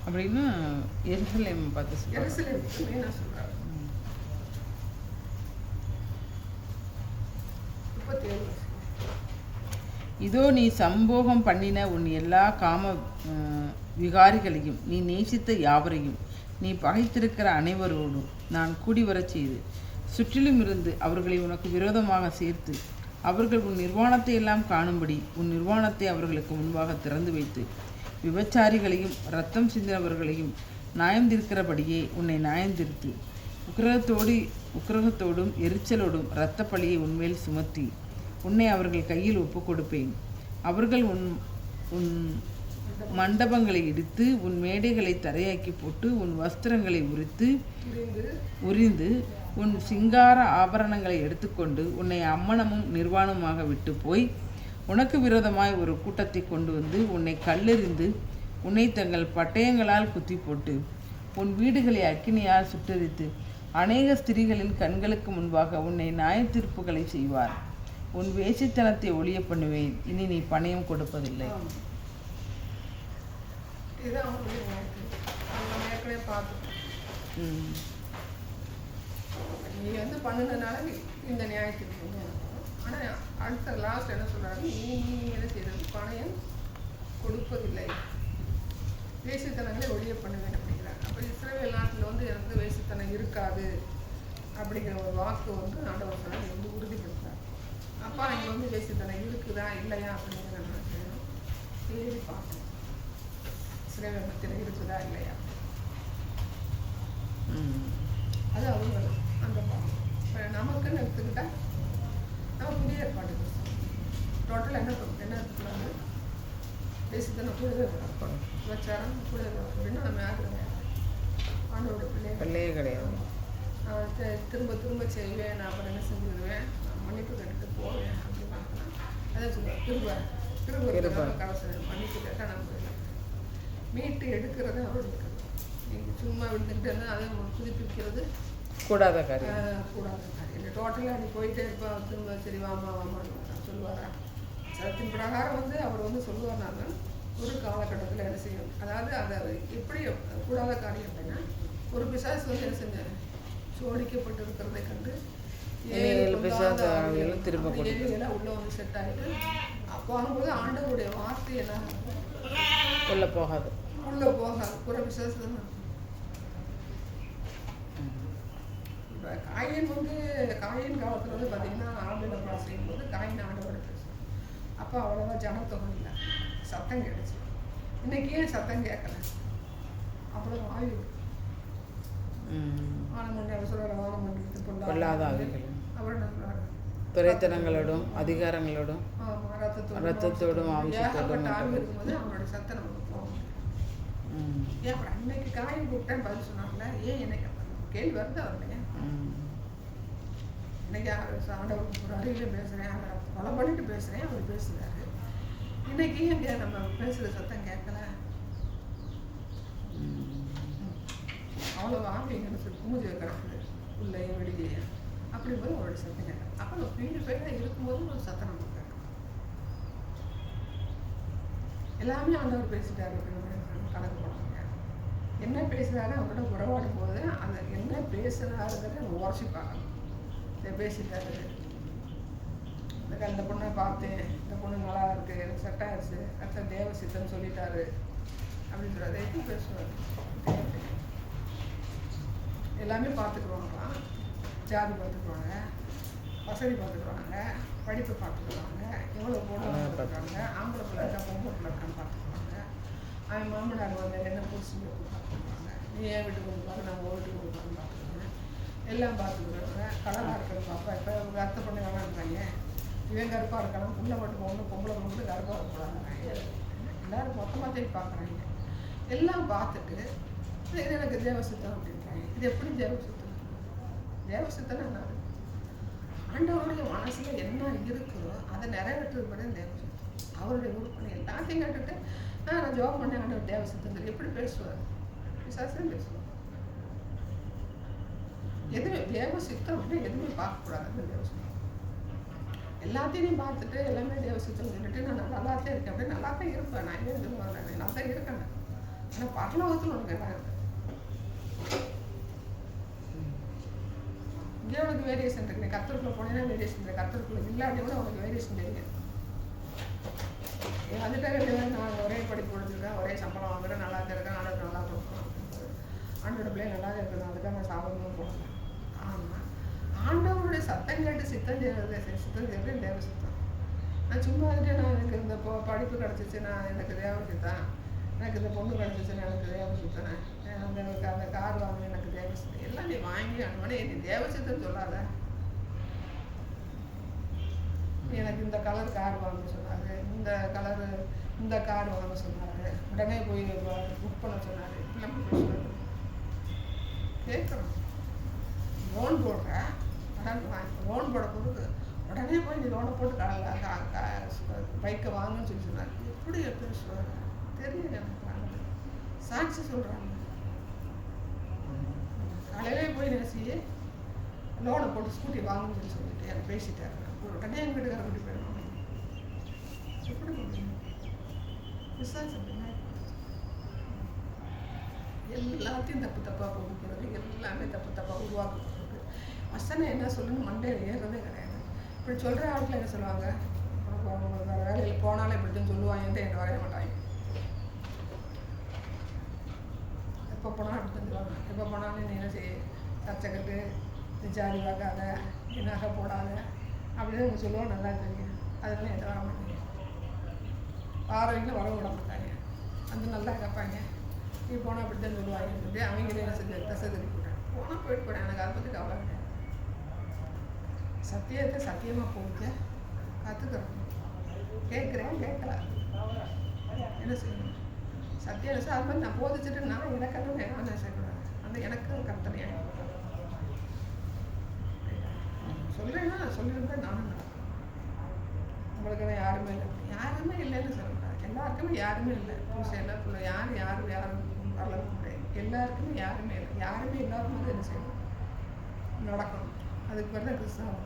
அப்படின்னு எருசலேம் பார்த்து சொல்றாரு. இதோ நீ சம்போகம் பண்ணின உன் எல்லா காம விகாரிகளையும் நீ நேசித்த யாவரையும் நீ பகைத்திருக்கிற அனைவரோடும் நான் கூடி வரச் செய்து சுற்றிலும் இருந்து அவர்களை உனக்கு விரோதமாக சேர்த்து அவர்கள் உன் நிர்வாணத்தை எல்லாம் காணும்படி உன் நிர்வாணத்தை அவர்களுக்கு முன்பாக திறந்து வைத்து விபச்சாரிகளையும் இரத்தம் சிந்தினவர்களையும் நியாயந்திருக்கிறபடியே உன்னை நியாயந்திருத்தி உக்கிரகத்தோடும் எரிச்சலோடும் இரத்த பழியை உன்மேல் சுமத்தி உன்னை அவர்கள் கையில் ஒப்புக் கொடுப்பேன். அவர்கள் உன் மண்டபங்களை இடித்து உன் மேடைகளை தரையாக்கி போட்டு உன் வஸ்திரங்களை உரிந்து உன் சிங்கார ஆபரணங்களை எடுத்துக்கொண்டு உன்னை அம்மனமும் நிர்வாணமாக விட்டு போய் உனக்கு விரோதமாய் ஒரு கூட்டத்தை கொண்டு வந்து உன்னை கல்லெறிந்து உன்னை தங்கள் பட்டயங்களால் குத்தி போட்டு உன் வீடுகளை அக்கினியால் சுட்டெரித்து அநேக ஸ்திரீகளின் கண்களுக்கு முன்பாக உன்னை நியாய தீர்ப்புகளை செய்வார். உன் வேசித்தனத்தை ஒழிய பண்ணுவேன், இனி நீ பணயம் கொடுப்பதில்லை. இதுதான் அவங்களுடைய வாழ்க்கை. நம்ம ஏற்கனவே பார்த்துட்டோம். நீ வந்து பண்ணினதுனால இந்த நியாயத்துக்கு வந்து ஆனால் அடுத்த லாஸ்ட் என்ன சொல்கிறாங்க, நீ என்ன செய்யறது, பணயம் கொடுப்பதில்லை, வேசித்தனங்களை ஒழிய பண்ணுவேன் அப்படிங்கிறாங்க. அப்போ இஸ்ரவேல் நாட்டில் வந்து எனக்கு வேசித்தனம் இருக்காது அப்படிங்கிற ஒரு வாக்கு வந்து ஆண்டவர் சொன்னார் வந்து உறுதிப்படுத்தார். அப்போ அங்கே வந்து வேசித்தனம் இருக்குதா இல்லையா அப்படிங்கிற தேடி பார்க்கணும். இஸ்ரவேல் மத்தியில் இருக்குதா இல்லையா, அது அவங்க அந்த பார்க்கணும். இப்போ நமக்குன்னு எடுத்துக்கிட்டால் நம்ம புதிய ஏற்பாடு டோட்டல் என்ன எடுத்துக்கலாங்க, வேசித்தனம் கூடவே வரும், விபச்சாரம் கூடவே வரும் அப்படின்னா நம்ம யாரும் கிடையாது, ஆண்டோட பிள்ளையே கிடையாது. திரும்ப திரும்ப செய்வேன், நான் அப்புறம் என்ன செஞ்சுடுவேன், நான் மன்னிப்பு கேட்டுட்டு போவேன் அப்படின்னு பார்க்கலாம். அதான் சொல்லுவேன், திரும்ப கவசம் மன்னிப்பு கேட்டால் நம்ம மீட்டு எடுக்கிறது அவர் இருக்கிறது. நீங்கள் சும்மா விட்டுக்கிட்டு இருந்தால் அதை புதுப்பிக்கிறது கூடாத காரியம். இல்லை டோட்டலாக நீ போயிட்டே இருப்பா, திரும்ப சரி வாமா வாமான்னு சொல்லுவாரா? சத்தின் பிரகாரம் வந்து அவர் வந்து சொல்லுவார்னாங்க ஒரு காலகட்டத்தில் என்ன செய்யும், அதாவது அதை எப்படி கூடாத காரியம் அப்படின்னா, ஒரு பிசாசு வந்து என்ன செஞ்சார், சோடிக்கப்பட்டு இருக்கிறதை கண்டு திரும்ப உள்ள வந்து செட் ஆகிட்டு அப்போ ஆகும்போது ஆண்டவருடைய வார்த்தை என்ன உள்ள போகாது புற பிசாசு தான். இப்போ காயின் காலத்தில் வந்து பார்த்தீங்கன்னா ஆண்டோட படம் செய்யும்போது காயின் ஆண்டோட பேசும். அப்போ அவ்வளோவா ஜனத்தொகை இல்லை, சத்தம் கிடைச்சி. இன்னைக்கு ஏன் சத்தம் கேட்கல, அவ்வளோ ஆய்வு துறைத்தனங்களோடும் அதிகாரங்களோடும் ரத்தத்தோடும் அவங்களோட சத்தம் நமக்கு போகும். ஏன் அப்புறம் அன்னைக்கு காயம் கூப்பிட்டேன் பதில் சொன்னாங்கல்ல, ஏன் எனக்கு கேள்வி வருது அவர்லையா? இன்னைக்கு ஆண்டவர் ஒரு அருகில பேசுகிறேன், அவரை கொலை பண்ணிட்டு பேசுகிறேன், அவர் பேசுகிறாரு. இன்னைக்கு இங்கே நம்ம பேசுகிற சத்தம் கேட்கல, அவ்வளோ ஆம்பிங்கன்னு சொல்லி பூஜை கிடக்குது உள்ளே வெளியே அப்படிங்கும்போது அவரோட சத்தம் கேட்கலாம். அப்போ நம்ம வீடு பேராக இருக்கும்போது ஒரு சத்தம் நமக்கு கேட்கலாம். எல்லாமே ஆண்டவர் பேசிட்டாரு அப்படின்னு கணக்கு போட முடியாது. என்ன பேசுகிறாரு அவரோட உறவாடும் போது அந்த என்ன பேசுகிறாருங்கிறத நம்ம உரைச்சி பார்க்கணும். இதை பேசிட்டாரு, இந்த பொண்ணை பார்த்தேன், இந்த பொண்ணு நல்லா இருக்குது, எனக்கு செட் ஆயிடுச்சு, அடுத்த தேவ சித்தன்னு சொல்லிட்டாரு அப்படின்னு சொல்கிறாரு. எப்படி பேசுவார்? எல்லாமே பார்த்துக்குவாங்களாம், ஜாதி பார்த்துக்குவாங்க, வசதி பார்த்துக்குவாங்க, படிப்பு பார்த்துக்குவாங்க, எவ்வளோ பொண்ணு பார்த்துக்குவாங்க, ஆம்பளை பிள்ளை இருக்கா பொம்பளை பிள்ளை இருக்கான்னு பார்த்துக்குவாங்க, அவன் மாமனார் வந்து என்ன புதுசு பார்த்துக்குவாங்க, நீ ஏன் வீட்டுக்கு கொடுப்பாரு நான் உங்கள் வீட்டுக்கு கொடுப்பாருன்னு பார்த்துக்குவேன், எல்லாம் பார்த்துக்குவாங்க. கலராக இருக்கிறது பார்ப்பா. இப்போ ஒரு அத்தை பொண்ணு வேணான்றாங்க, இவன் கருப்பாக இருக்கலாம், புள்ள மட்டும் ஒன்று பொம்பளை மட்டும் கருப்பாக இருக்கக்கூடாதுறாங்க. எல்லோரும் மொத்தமாக தேடி பார்க்குறாங்க. எல்லாம் பார்த்துட்டு இது எனக்கு தேவசித்தம் அப்படின்றாங்க. இது எப்படி தேவசித்தம்? தேவசித்தம் என்ன? ஆண்டவருடைய மனசில் என்ன இருக்குதோ அதை நிறைவேற்றுறது படி தேவசித்தம். அவருடைய உறுப்பினை எல்லாத்தையும் கேட்டுட்டு நான் ஜோப் பண்ணேன் ஆண்டவர் தேவசித்தம் எப்படி பேசுவார்? விசாசம் பேசுவார். எதுவுமே தேவசித்தம் அப்படின்னு எதுவுமே பார்க்கக்கூடாது. தேவசித்தம் எல்லாத்தையும் பார்த்துட்டு எல்லாமே தேவசித்தம் சொல்லிட்டு நான் நல்லாத்தான் இருக்கேன் அப்படின்னு நல்லா தான் இருப்பேன். நான் ஏன் எதுவும் வரேன், நல்லா தான் இருக்கேன். ஆனால் பரலோகத்தில் உனக்கு என்ன இருக்கு? இங்கே உனக்கு வேரியேஷன் இருக்கு. கத்தருக்குள்ள போனீங்கன்னா வேரியேஷன் இருக்கு, கத்தருக்குள்ள இல்லாட்டி கூட உனக்கு வேரியேஷன் தெரியும். அதுக்காக நான் ஒரே படிப்பு கொடுத்துருக்கேன், ஒரே சம்பளம் வாங்குறேன், நல்லா தான் இருக்கேன், ஆண்டவர் நல்லா கொடுக்கணும், ஆண்டோட பிள்ளை நல்லா இருக்கணும், அதுக்காக நான் சாப்பிடணும் போடுறேன். ஆனால் ஆண்டவருடைய சத்தம் கேட்டு சித்தம் செய்கிறது தேவ சித்தம். நான் சும்மா வந்துட்டு நான் எனக்கு இந்த படிப்பு கிடச்சிச்சு, நான் எனக்கு தேவ சித்தம், எனக்கு இந்த பொண்ணு கிடச்சிச்சுன்னா எனக்கு தேவ சித்தனை, அந்த கார் வாங்க எனக்கு தேவ சித்தம், எல்லாம் நீ வாங்கி அனுமதி நீ தேவ சித்தம் சொல்லாத. எனக்கு இந்த கலர் கார் வாங்க சொன்னார், இந்த கார் வாங்க சொன்னார், உடனே போய் புக் பண்ண சொன்னார், எல்லாமே பேசுவார். கேட்குறோம், லோன் போடுறேன், லோன் போட பொறுத்து உடனே போய் நீ லோனை போட்டு பைக்கை வாங்கன்னு சொல்லி சொன்னார். எப்படி பேசுவார் தெரியல எனக்கு. சாட்சி சொல்கிறாங்க, காலையிலே போய் நேசி லோனை போட்டு ஸ்கூட்டி வாங்கணும்னு சொல்லிட்டு எனக்கு பேசிட்டாரு. உடனே எங்கள் வீட்டுக்கார கூட்டி போயிடணும். எப்படி முடியும்? விசாரிச்சு எல்லாத்தையும் தப்பு தப்பாக கொடுக்கிறது, எல்லாமே தப்பு தப்பாக உருவாக்குறது. வசனை என்ன சொல்லணும்னு மண்டையில் ஏறதே கிடையாது. இப்படி சொல்கிற ஆட்கள் என்ன சொல்லுவாங்க, அவங்க வேறு வேலையில் போனாலும் இப்படித்தான் சொல்லுவாங்கன்ட்டு என்ன வரைய மாட்டாங்க. எப்போ போனாலும் அப்படி தான் சொல்லுவாங்க. எப்போ போனாலும் நீ என்ன செய்ய, சர்ச்சை கட்டு, நீ ஜாதி பார்க்காத, நீ நகை போடாத அப்படின்னு அவங்க சொல்லுவோம். நல்லா தெரியும். அதெல்லாம் எந்த வர மாட்டேங்க. ஆரோக்கியம் வர விட மாட்டாங்க. அந்த நல்லா கேட்பாங்க. நீ போனால் அப்படி தான் சொல்லுவாங்க சொல்லிட்டு அவங்களே என்ன செஞ்சு தசை திருப்பி போட்டேன். போனால் போயிட்டு போகிறேன். எனக்கு அதை பற்றி கவலை கிடையாது. சத்தியத்தை சத்தியமாக போட்டு கற்றுக்கிறோம். கேட்குறேன், கேட்கல, என்ன செய்யணும்? சத்தியம் சார் அது மாதிரி நான் போதிச்சுட்டு நான் எனக்கெல்லாம் நான் செய்யக்கூடாது. அந்த எனக்கு கர்த்தனையாக சொல்கிறேன்னா சொல்லியிருந்தேன். நானும் நடக்கும். உங்களுக்கெல்லாம் யாருமே இல்லை, யாருமே இல்லைன்னு சொல்லக்கூடாது. எல்லாருக்குமே யாருமே இல்லை. புருஷன் இல்லை, பிள்ளை யாரும் வரல முடியாது. எல்லாருக்குமே யாருமே இல்லை. யாருமே இல்லாத போது என்ன செய்யணும்? நடக்கணும். அதுக்கு பிறகு கிறிஸ்தவம்